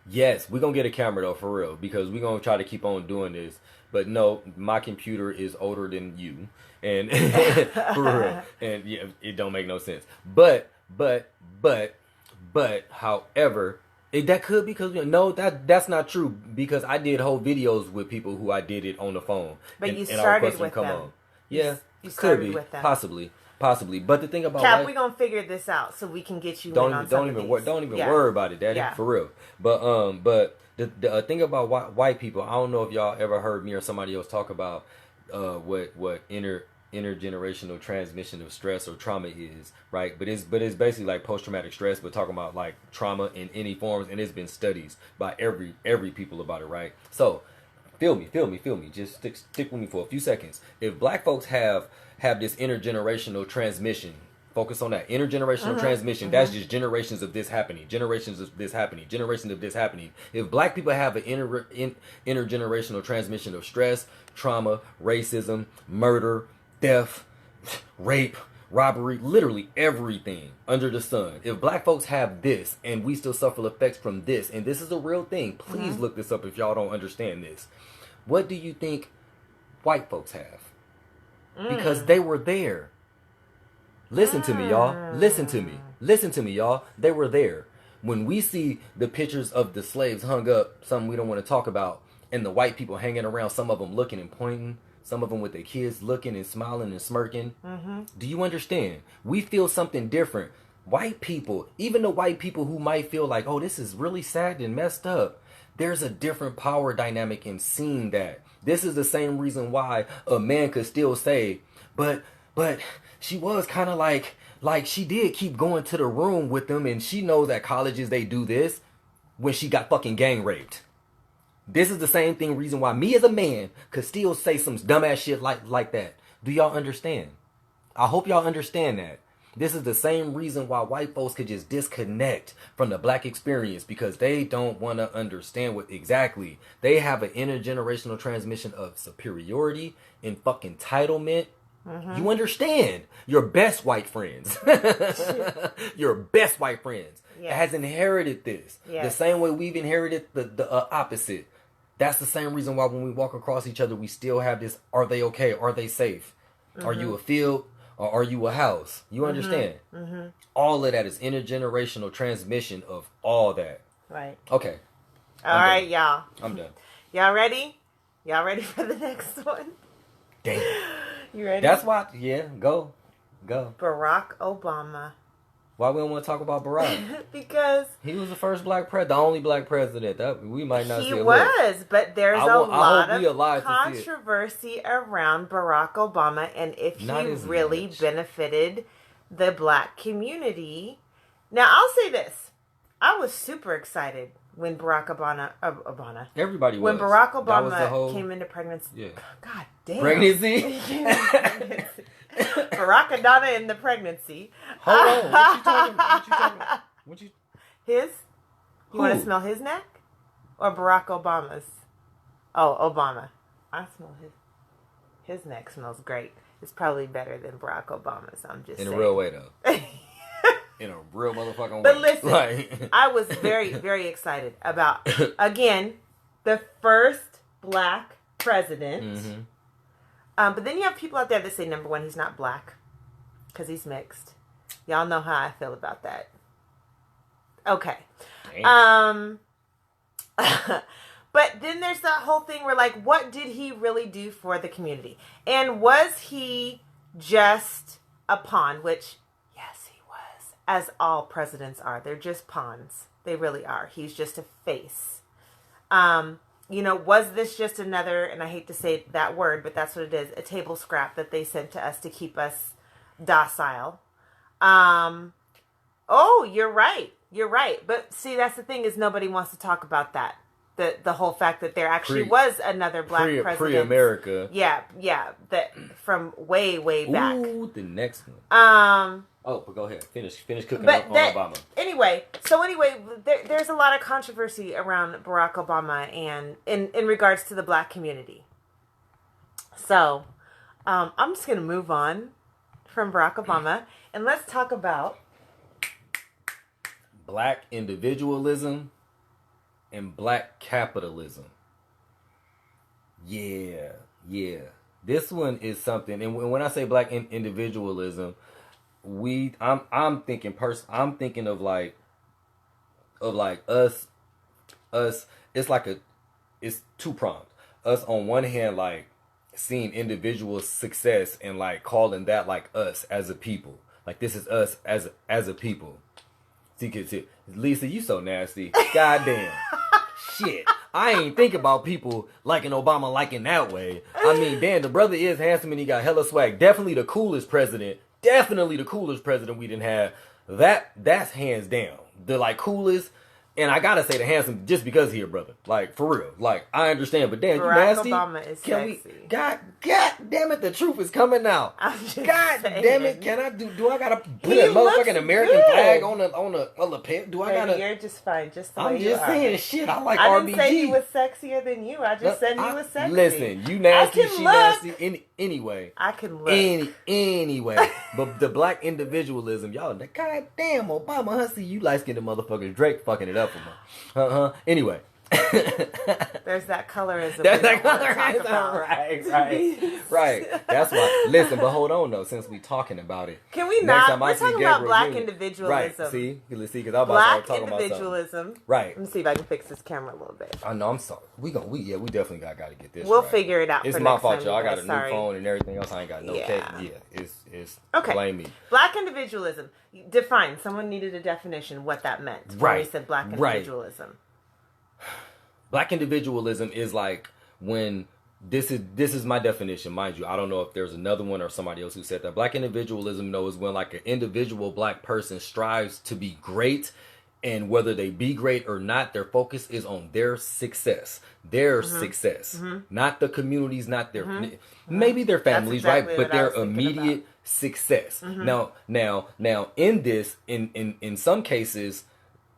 Yes, we're going to get a camera, though, for real, because we're going to try to keep on doing this. But no, my computer is older than you, and for real, and yeah, it don't make no sense. But, however, that could be because no, that's not true because I did whole videos with people who I did it on the phone. But you started with them. Yeah, you started with them. Possibly. But the thing about Cap, we're gonna figure this out so we can get you. Don't even worry about it, Daddy. Yeah. For real. But The thing about white people, I don't know if y'all ever heard me or somebody else talk about what intergenerational transmission of stress or trauma is, right? But it's basically like post traumatic stress, but talking about like trauma in any forms, and it's been studies by every people about it, right? So feel me. Just stick with me for a few seconds. If black folks have this intergenerational transmission, focus on that intergenerational transmission. That's just generations of this happening, generations of this happening, generations of this happening. If black people have an intergenerational transmission of stress, trauma, racism, murder, theft, rape, robbery, literally everything under the sun. If black folks have this and we still suffer effects from this, and this is a real thing, please look this up if y'all don't understand this. What do you think white folks have? Because they were there. Listen to me, y'all. Listen to me, y'all. They were there. When we see the pictures of the slaves hung up, something we don't want to talk about, and the white people hanging around, some of them looking and pointing, some of them with their kids looking and smiling and smirking. Do you understand? We feel something different. White people, even the white people who might feel like, oh, this is really sad and messed up, there's a different power dynamic in seeing that. This is the same reason why a man could still say, but she was kind of like she did keep going to the room with them, and she knows at colleges they do this when she got fucking gang raped. This is the same reason why me as a man could still say some dumbass shit like that. Do y'all understand? I hope y'all understand that. This is the same reason why white folks could just disconnect from the black experience, because they don't want to understand what exactly. They have an intergenerational transmission of superiority and fucking entitlement. You understand? Your best white friends. Your best white friends has inherited this. The same way we've inherited the opposite. That's the same reason why when we walk across each other, we still have this, are they okay? Are they safe? Are you a field or are you a house? You understand? All of that is intergenerational transmission of all that. Right. Okay. All right, y'all. I'm done. Y'all ready? Y'all ready for the next one? Damn. You ready? That's why, yeah, go. Barack Obama. Why we don't want to talk about Barack? Because he was the first black president, the only black president. That we might not see. He was, but there's a lot of controversy around Barack Obama and if he really benefited the black community. Now, I'll say this. I was super excited when Barack Obama. Everybody was. When Barack Obama came into pregnancy. Yeah. God damn. Pregnancy? Barack Obama in the pregnancy. Hold on. What you talking? His? You want to smell his neck? Or Barack Obama's? Oh, Obama. I smell his neck smells great. It's probably better than Barack Obama's. I'm just saying. In a real way, though. In a real motherfucking way. But listen, I was very, very excited about, again, the first black president. But then you have people out there that say, number one, he's not black because he's mixed. Y'all know how I feel about that. Okay. But then there's that whole thing where, like, what did he really do for the community? And was he just a pawn? Which, yes, he was. As all presidents are. They're just pawns. They really are. He's just a face. You know, was this just another, and I hate to say that word, but that's what it is, a table scrap that they sent to us to keep us docile? Oh, you're right. You're right. But see, that's the thing, is nobody wants to talk about that. The whole fact that there actually was another black president. Pre-America. Yeah. That from way, way back. Ooh, the next one. Oh, but go ahead. Finish cooking up on Obama. Anyway, there's a lot of controversy around Barack Obama and in regards to the black community. So, I'm just going to move on from Barack Obama and let's talk about black individualism and black capitalism. Yeah. This one is something, and when I say black individualism, I'm thinking of like us. It's two pronged. Us on one hand, like seeing individual success and like calling that like us as a people. Like this is us as a people. See, Lisa, you so nasty. Goddamn. Shit, I ain't think about people liking Obama liking that way. I mean, damn, the brother is handsome and he got hella swag. Definitely the coolest president. Definitely the coolest president we didn't have. That's hands down. The like coolest. And I gotta say the handsome just because here, brother. Like, for real. Like, I understand, but damn, Barack you nasty. Obama is sexy. God damn it, the truth is coming out. I'm just God saying. damn it, can I do I gotta put He a looks motherfucking American good. flag on a lapel? Do I Baby, gotta? you're just fine, just the way I'm you just are. saying shit. I like I RBG. didn't say he was sexier than you. I just said he was sexy. Listen, you nasty, I can she look. nasty. Anyway. I can look. Anyway, but the black individualism, y'all, god damn, Obama, hussy, you light-skinned motherfucker, Drake fucking it up for me. Anyway. There's that colorism. That's we that don't wanna talk colorism, about. right. That's why. Listen, but hold on though, since we talking about it. Can we Next not? time I We're see talking about Gabriel black Union- individualism. Right, see, because I'm about to Black start talking about something. individualism. Right. Let me see if I can fix this camera a little bit. I know, I'm sorry. We definitely got to get this We'll right. figure it out. It's for my next fault, time, y'all. I you got guys. a Sorry. new phone and everything else. I ain't got no Yeah. tech. Yeah, it's Okay. blame me. Black individualism. Define. Someone needed a definition what that meant. When Right. we said black Right. individualism. Black individualism is like when this is my definition, mind you. I don't know if there's another one or somebody else who said that. Black individualism, though, is when like an individual black person strives to be great, and whether they be great or not, their focus is on their success. Their success. Not the communities, not their maybe their families, exactly right? what But I their was thinking immediate success. Now in this, in some cases,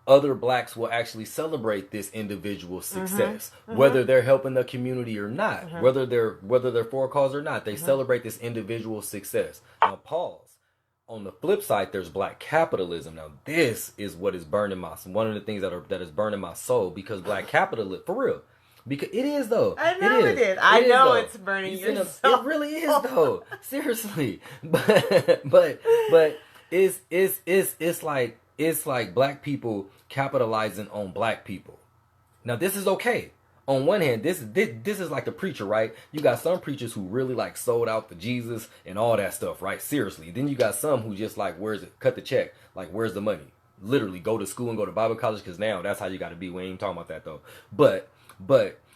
other blacks will actually celebrate this individual success, whether they're helping the community or not, whether they're for a cause or not. They celebrate this individual success. Now, pause. On the flip side, there's black capitalism. Now, this is what is burning one of the things that is burning my soul, because black capitalism, for real, because it is though. I know it is. I know it's burning your soul. It really is though. Seriously, but it's like black people capitalizing on black people. Now this is okay. On one hand, this is like the preacher, right? You got some preachers who really like sold out for Jesus and all that stuff, right? Seriously. Then you got some who just like, where's it? Cut the check. Like, where's the money? Literally go to school and go to Bible college, because now that's how you got to be. We ain't even talking about that though. But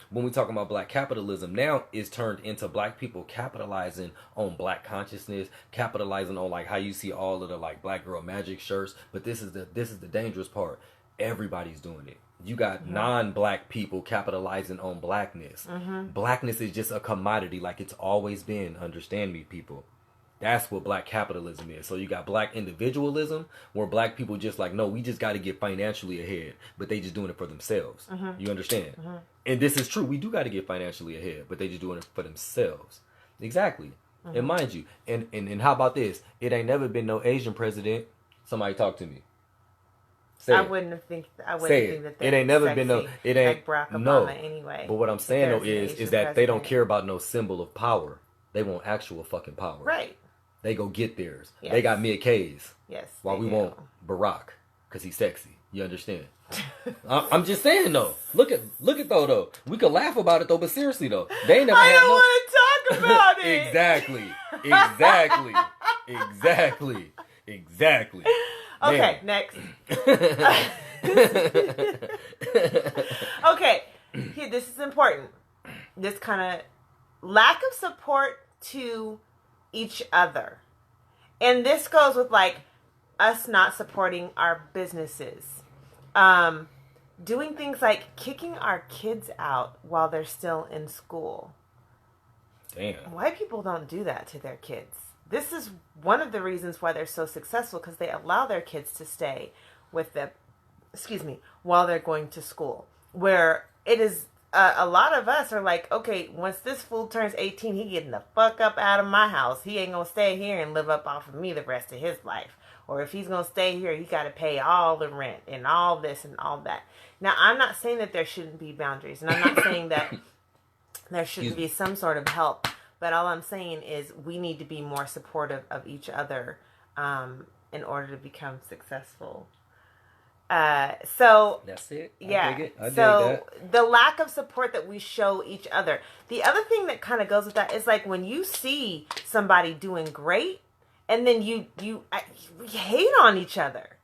when we talking about black capitalism, now is turned into black people capitalizing on black consciousness, capitalizing on like how you see all of the like black girl magic shirts. But this is the dangerous part. Everybody's doing it. You got non-black people capitalizing on blackness. Blackness is just a commodity, like it's always been. Understand me, people. That's what black capitalism is. So you got black individualism, where black people just like, no, we just got to get financially ahead, but they just doing it for themselves. You understand? And this is true. We do got to get financially ahead, but they just doing it for themselves. Exactly. And mind you, and how about this? It ain't never been no Asian president. Somebody talk to me. I wouldn't think that it ain't never been no. It ain't like Barack Obama no. Anyway. But what I'm saying though is that they don't president. care about no symbol of power. They want actual fucking power. Right. They go get theirs. Yes. They got Mia K's. Yes. While we do. want Barack, because he's sexy. You understand? I'm just saying though. Look at though. We could laugh about it though, but seriously though, they ain't never I had don't no. want to talk about it. Exactly. Okay, Man. next. Okay, here, this is important. This kind of lack of support to each other. And this goes with like us not supporting our businesses. Doing things like kicking our kids out while they're still in school. Damn. White people don't do that to their kids. This is one of the reasons why they're so successful, because they allow their kids to stay with them, while they're going to school. Where it is, a lot of us are like, okay, once this fool turns 18, he getting the fuck up out of my house. He ain't gonna stay here and live up off of me the rest of his life. Or if he's gonna stay here, he gotta pay all the rent and all this and all that. Now, I'm not saying that there shouldn't be boundaries, and I'm not saying that there shouldn't be some sort of help. But all I'm saying is we need to be more supportive of each other in order to become successful. So that's it. I dig so that. The lack of support that we show each other. The other thing that kind of goes with that is like when you see somebody doing great, and then we hate on each other.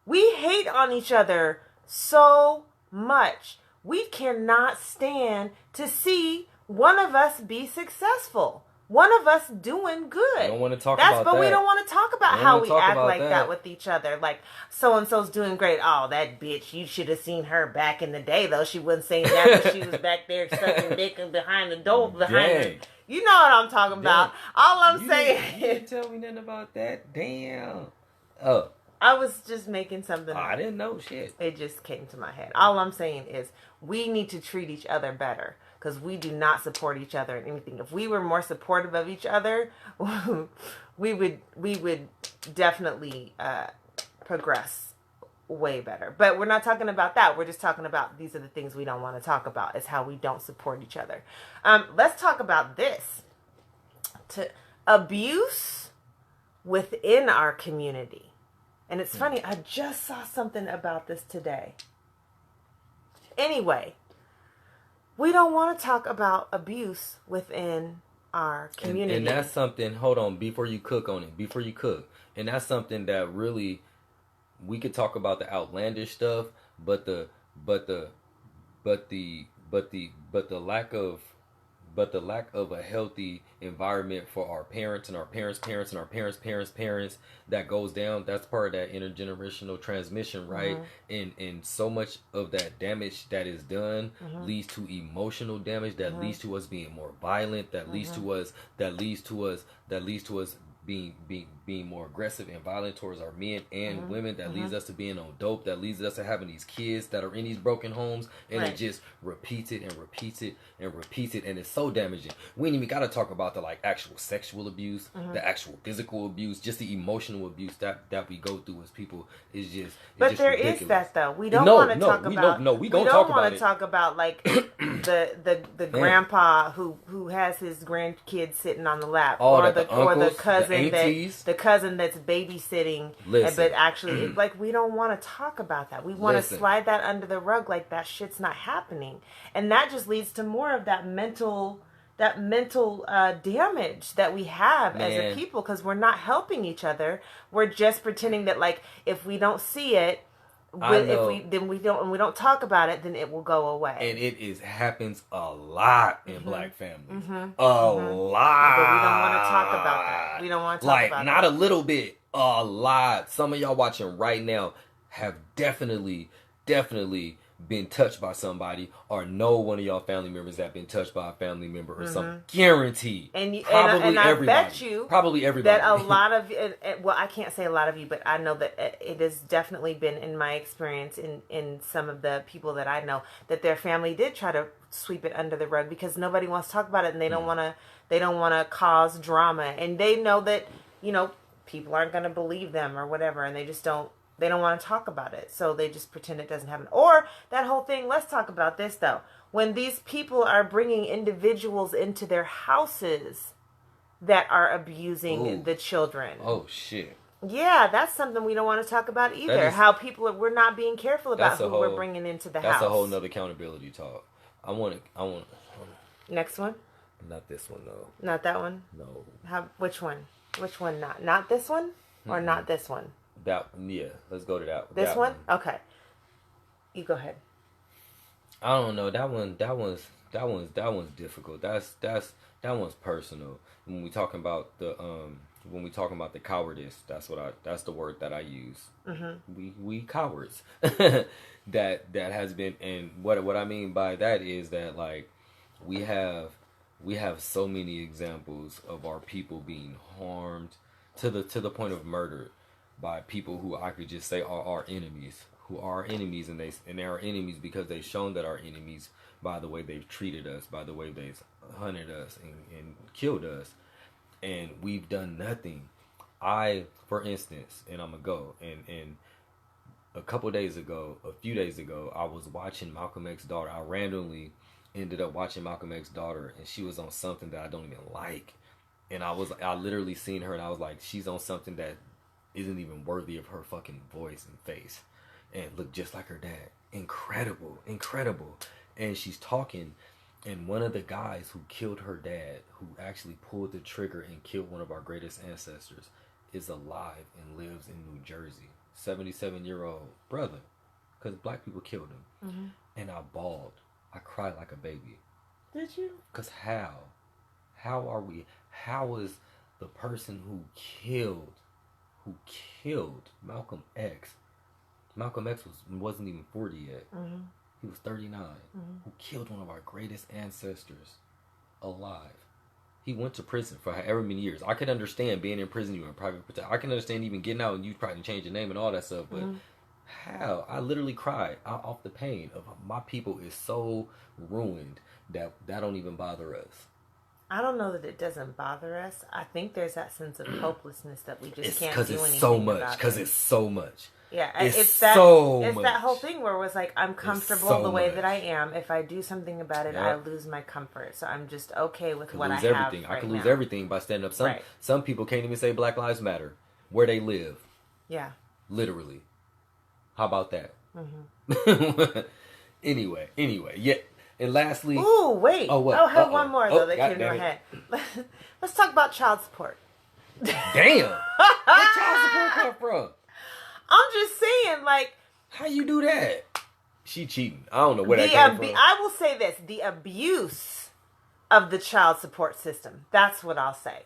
We hate on each other so much we cannot stand to see one of us be successful. One of us doing good. I don't want to talk about But that. we don't want to talk about I don't how wanna we talk act about like that. that with each other. Like, so-and-so's doing great. Oh, that bitch, you should have seen her back in the day, though. She wasn't saying that, but she was back there sucking dick and behind the door. Dang. You know what I'm talking about. All I'm saying You didn't tell me nothing about that. Damn. Oh, I was just making something I up. didn't know shit. It just came to my head. All I'm saying is we need to treat each other better because we do not support each other in anything. If we were more supportive of each other, we would definitely progress way better. But we're not talking about that. We're just talking about these are the things we don't want to talk about. Is how we don't support each other. Let's talk about this. Abuse within our community. And it's funny, I just saw something about this today. Anyway, we don't want to talk about abuse within our community. And that's something, hold on, before you cook on it, and that's something that really, we could talk about the outlandish stuff, but the lack of a healthy environment for our parents and our parents' parents and our parents' parents that goes down. That's part of that intergenerational transmission, right? And so much of that damage that is done leads to emotional damage that leads to us being more violent, that leads to us being more aggressive and violent towards our men and women, that leads us to being on dope, that leads us to having these kids that are in these broken homes, and it just repeats it and repeats it and repeats it, and it's so damaging. We ain't even got to talk about the like actual sexual abuse, the actual physical abuse, just the emotional abuse that we go through as people is just. But just there ridiculous. is that though. We don't want to talk about. We don't want to talk about like the grandpa who has his grandkids sitting on the lap, or the cousin that's babysitting. But actually, like, we don't want to talk about that. We want to slide that under the rug, like that shit's not happening, and that just leads to more of that mental damage that we have as a people, because we're not helping each other. We're just pretending that, like, if we don't see it, if we don't talk about it, then it will go away. And it happens a lot in black families. Lot. But we don't want to talk about that. We don't want to talk about not that. a little bit, a lot. Some of y'all watching right now have definitely been touched by somebody, or know one of y'all family members that been touched by a family member or something. Guaranteed. And I bet you probably everybody that a lot of, well, I can't say a lot of you, but I know that it has definitely been in my experience in some of the people that I know, that their family did try to sweep it under the rug because nobody wants to talk about it, and they don't want to cause drama, and they know that, you know, people aren't going to believe them or whatever, and they don't want to talk about it. So they just pretend it doesn't happen. Or that whole thing, let's talk about this though. When these people are bringing individuals into their houses that are abusing the children. Oh, shit. Yeah, that's something we don't want to talk about either. How we're not being careful about who we're bringing into the house. That's a whole nother accountability talk. I want Next one? Not this one, though. Not that one? No. Which one? Which one not? Not this one? Or not this one? Let's go to that. This one? Okay. You go ahead. I don't know. That one's difficult. That one's personal. When we talking about the cowardice, that's the word that I use. We cowards. that has been, and what I mean by that is that, like, we have so many examples of our people being harmed to the point of murder by people who I could just say are our enemies, and they are enemies because they've shown that our enemies by the way they've treated us, by the way they've hunted us and killed us, and we've done nothing. For instance, and I'm gonna go, and a few days ago, I was watching Malcolm X's daughter. I randomly ended up watching Malcolm X's daughter, and she was on something that I don't even like, and I literally seen her, and I was like, she's on something that isn't even worthy of her fucking voice and face, and look just like her dad. Incredible. And she's talking, and one of the guys who killed her dad, who actually pulled the trigger and killed one of our greatest ancestors, is alive and lives in New Jersey. 77-year-old brother, because black people killed him. and I bawled. I cried like a baby. Did you? Cause how are we? How is the person who killed Malcolm X? Malcolm X wasn't even 40 yet. Mm-hmm. He was 39. Mm-hmm. Who killed one of our greatest ancestors alive? He went to prison for however many years. I could understand being in prison, you were in private protection. I can understand even getting out and you trying to change your name and all that stuff. But how? I literally cried off the pain of my people is so ruined that don't even bother us. I don't know that it doesn't bother us. I think there's that sense of hopelessness that we just can't do anything Because it's so much. about Because it. it's so much. Yeah, it's that so it's much. that whole thing where it was like, I'm comfortable so the way much. that I am. If I do something about it, Yep. I lose my comfort. So I'm just okay with what I lose have everything. right I can lose now. everything by standing up. Right. Some people can't even say Black Lives Matter where they live. Yeah. Literally. How about that? Mm-hmm. Anyway, yeah. And lastly, Ooh, wait. Oh, what? I have Uh-oh. one more though that God came to my damn head. Let's talk about child support. damn, where child support come from? I'm just saying, like, How you do that? She cheating. I don't know where that came from. I will say this: the abuse of the child support system. That's what I'll say.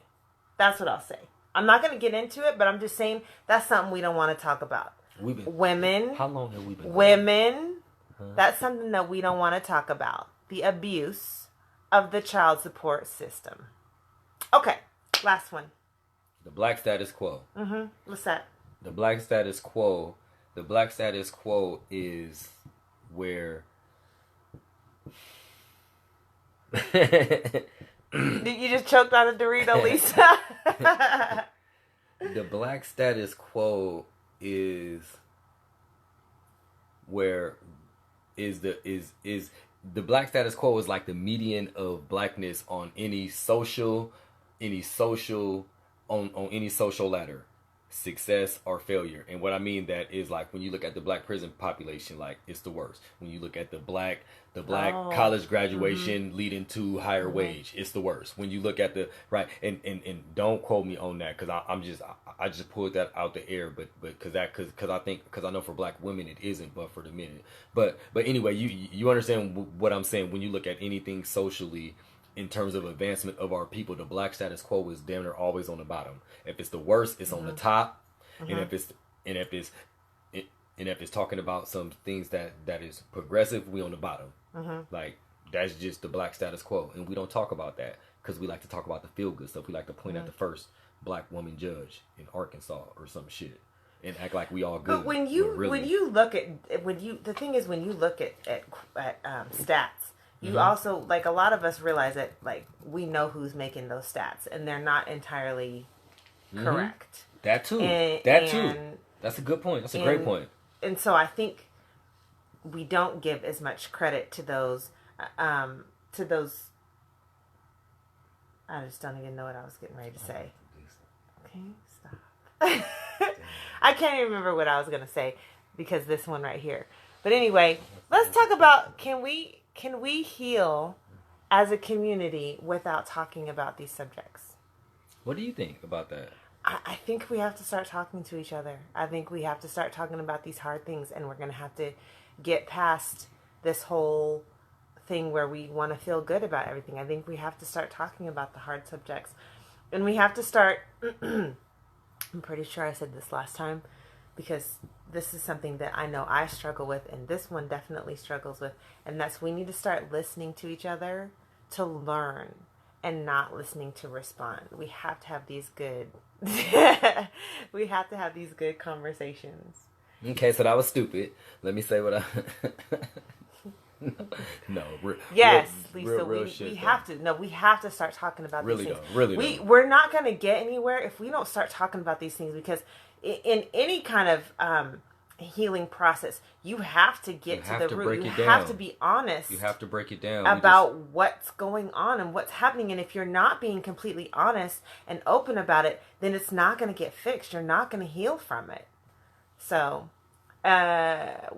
That's what I'll say. I'm not going to get into it, but I'm just saying that's something we don't want to talk about. Women. How long have we been? Women. That's something that we don't want to talk about. The abuse of the child support system. Okay, last one. The black status quo. Mm-hmm. What's that? The black status quo. The black status quo is where. You just choked on a Dorito, Lisa. The black status quo is where the black status quo is like the median of blackness on any social on any social ladder, success or failure. And what I mean that is, like, when you look at the black prison population, like, it's the worst. When you look at the black college graduation leading to higher wage, it's the worst. When you look at the and don't quote me on that, because I just pulled that out the air, but because I know for black women it isn't, but for the men, but anyway, you understand what I'm saying. When you look at anything socially in terms of advancement of our people, the black status quo is damn near always on the bottom. If it's the worst, it's on the top. And if it's talking about some things that is progressive, we on the bottom. Like, that's just the black status quo, and we don't talk about that because we like to talk about the feel good stuff. We like to point at the first black woman judge in Arkansas or some shit and act like we all good. But when you look at the thing is, when you look at stats, you also, like, a lot of us realize that, like, we know who's making those stats, and they're not entirely correct. That too. And That's a good point. That's a great point. And so I think we don't give as much credit to those. I just don't even know what I was getting ready to say. Okay, stop. I can't even remember what I was going to say because this one right here. But anyway, let's talk about, can we heal as a community without talking about these subjects? What do you think about that? I think we have to start talking to each other. I think we have to start talking about these hard things, and we're going to have to get past this whole thing where we want to feel good about everything. I think we have to start talking about the hard subjects, and we have to start, I'm pretty sure I said this last time, because this is something that I know I struggle with, and this one definitely struggles with, and that's, we need to start listening to each other to learn and not listening to respond. We have to have these good conversations. Okay, so that was stupid. Let me say what I no. Yes, Lisa, real we shit, have to. No, we have to start talking about really these things. though, really though. We're not going to get anywhere if we don't start talking about these things, because in any kind of healing process, you have to get to the root. You have to be honest. You have to break it down about what's going on and what's happening. And if you're not being completely honest and open about it, then it's not going to get fixed. You're not going to heal from it. So, what's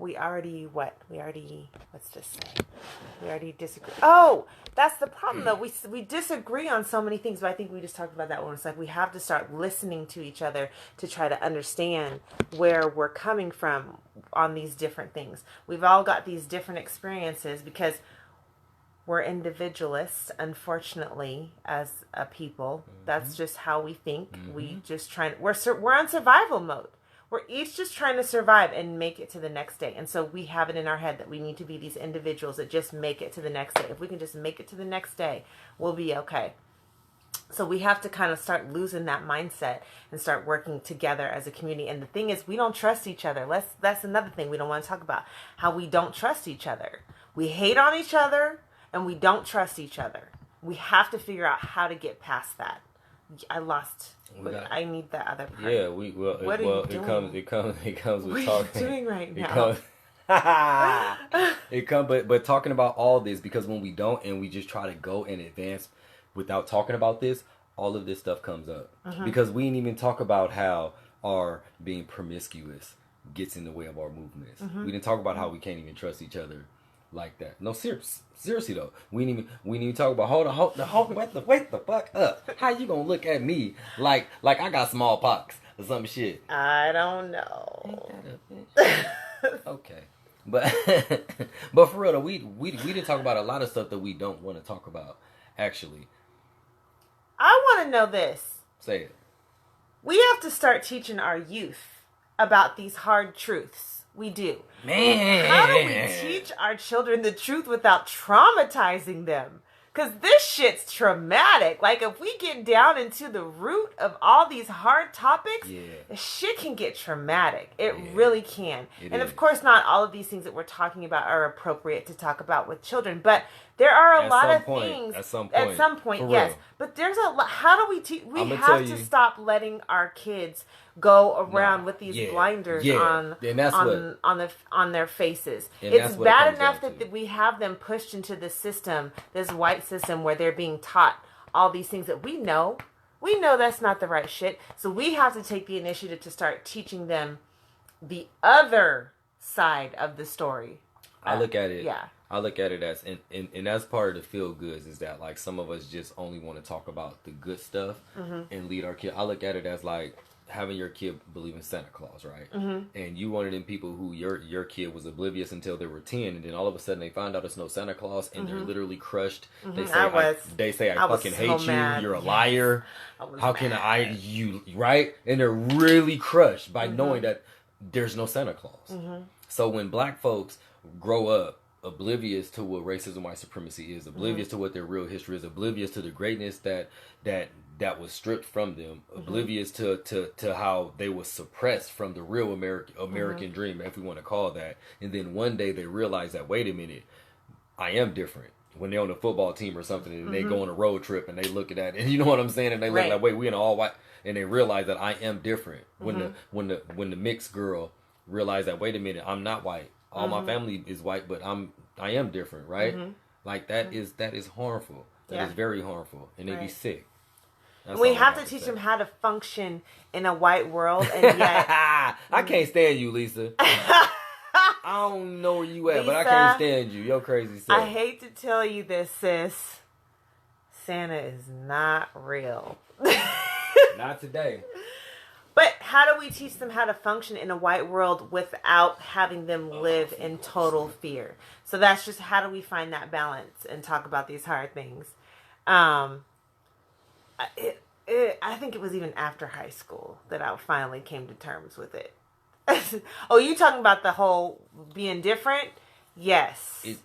this say? We already disagree. Oh, that's the problem though. We disagree on so many things, but I think we just talked about that one. It's like we have to start listening to each other to try to understand where we're coming from, on these different things. We've all got these different experiences because we're individualists, unfortunately, as a people. That's just how we think. We just we're on survival mode. We're each just trying to survive and make it to the next day. And so we have it in our head that we need to be these individuals that just make it to the next day. If we can just make it to the next day, we'll be okay. So we have to kind of start losing that mindset and start working together as a community. And the thing is, we don't trust each other. That's another thing we don't want to talk about, how we don't trust each other. We hate on each other and we don't trust each other. We have to figure out how to get past that. I lost. I need that other part. Yeah, it comes with talking. What are you doing right now? But talking about all this, because when we don't and we just try to go and advance without talking about this, all of this stuff comes up. Because we didn't even talk about how our being promiscuous gets in the way of our movements. We didn't talk about how we can't even trust each other like that. No, seriously though, we didn't even talk about wait the fuck up. How you gonna look at me like I got smallpox or some shit? I don't know. Okay, but for real though, we didn't talk about a lot of stuff that we don't want to talk about. Actually, I want to know this. Say it. We have to start teaching our youth about these hard truths. We do. Man. How do we teach our children the truth without traumatizing them? Because this shit's traumatic. Like, if we get down into the root of all these hard topics, the shit can get traumatic. It really can. Of course, not all of these things that we're talking about are appropriate to talk about with children. But there are a lot of things. At some point, yes. Real. But there's a lot. How do we teach? We have to stop letting our kids go around with these blinders on their faces. It's bad enough that we have them pushed into the system, this white system, where they're being taught all these things that we know. We know that's not the right shit. So we have to take the initiative to start teaching them the other side of the story. I look at it as, and that's part of the feel goods, is that like some of us just only want to talk about the good stuff and lead our kid. I look at it as like having your kid believe in Santa Claus, right? And you one of them people who your kid was oblivious until they were 10, and then all of a sudden they find out it's no Santa Claus, and they're literally crushed. They say I fucking hate you. You're a liar. How can you right? And they're really crushed by knowing that there's no Santa Claus. So when black folks grow up oblivious to what racism, white supremacy is, oblivious to what their real history is, oblivious to the greatness that was stripped from them, oblivious to how they were suppressed from the real American dream, if we want to call that. And then one day they realize that, wait a minute, I am different. When they're on a football team or something and they go on a road trip and they look at that, and you know what I'm saying, and they look like, wait, we in all white, and they realize that I am different. When the mixed girl realized that, wait a minute, I'm not white. All my family is white, but I am different, right? Like that is harmful. That is very harmful, and they be sick. We have to teach them how to function in a white world, and yet I can't stand you, Lisa. I don't know where you at, Lisa, but I can't stand you. You're crazy self. I hate to tell you this, sis. Santa is not real. Not today. But how do we teach them how to function in a white world without having them live in total fear? So that's just, how do we find that balance and talk about these hard things? I think it was even after high school that I finally came to terms with it. Oh, you talking about the whole being different? Yes. Is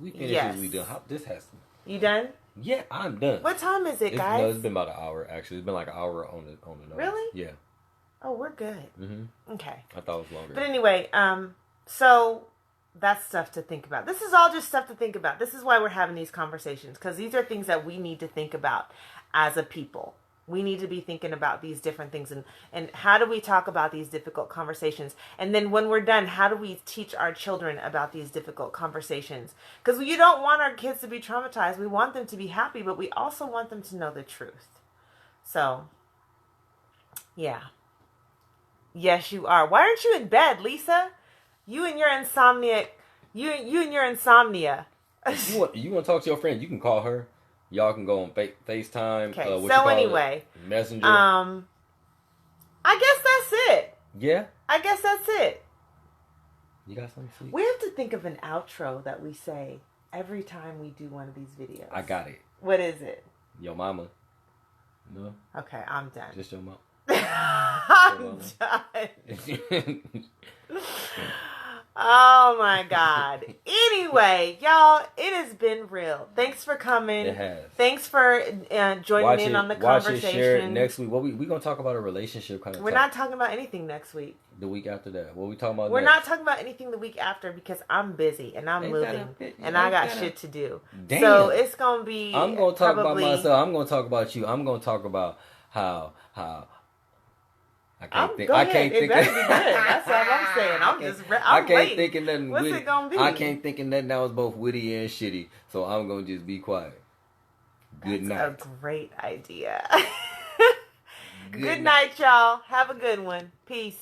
we finished? Yes. Is we done? This has to. You done? Yeah, I'm done. What time is it, guys? No, it's been about an hour. Actually, it's been like an hour on the nose. Really? Yeah. Oh, we're good. Okay. I thought it was longer. But anyway, so that's stuff to think about. This is all just stuff to think about. This is why we're having these conversations, because these are things that we need to think about as a people. We need to be thinking about these different things, and how do we talk about these difficult conversations? And then when we're done, how do we teach our children about these difficult conversations? Because you don't want our kids to be traumatized. We want them to be happy, but we also want them to know the truth. So, yeah. Yes, you are. Why aren't you in bed, Lisa? You and your insomnia. You and your insomnia. You want to talk to your friend? You can call her. Y'all can go on FaceTime. Okay. So anyway, Messenger. I guess that's it. Yeah. I guess that's it. You got something sweet? We have to think of an outro that we say every time we do one of these videos. I got it. What is it? Your mama. No? Okay, I'm done. Just your mom. I'm done. Oh my God. Anyway, y'all, it has been real. Thanks for coming. It has. Thanks for joining in on the conversation. Watch it, share it next week. What we gonna talk about a relationship kind of. We're not talking about anything next week. The week after that. What we talking about? We're next? not talking about anything the week after because I'm busy and I'm moving and I got shit to do. Damn. So it's gonna be. I'm gonna talk about myself. I'm gonna talk about you. I'm gonna talk about how. I can't think. It better be good. That's all I'm saying. I can't waiting. think of nothing. What's witty. it gonna be? I can't think of nothing that was both witty and shitty. So I'm gonna just be quiet. Good night. That's a great idea. Good night, y'all. Have a good one. Peace.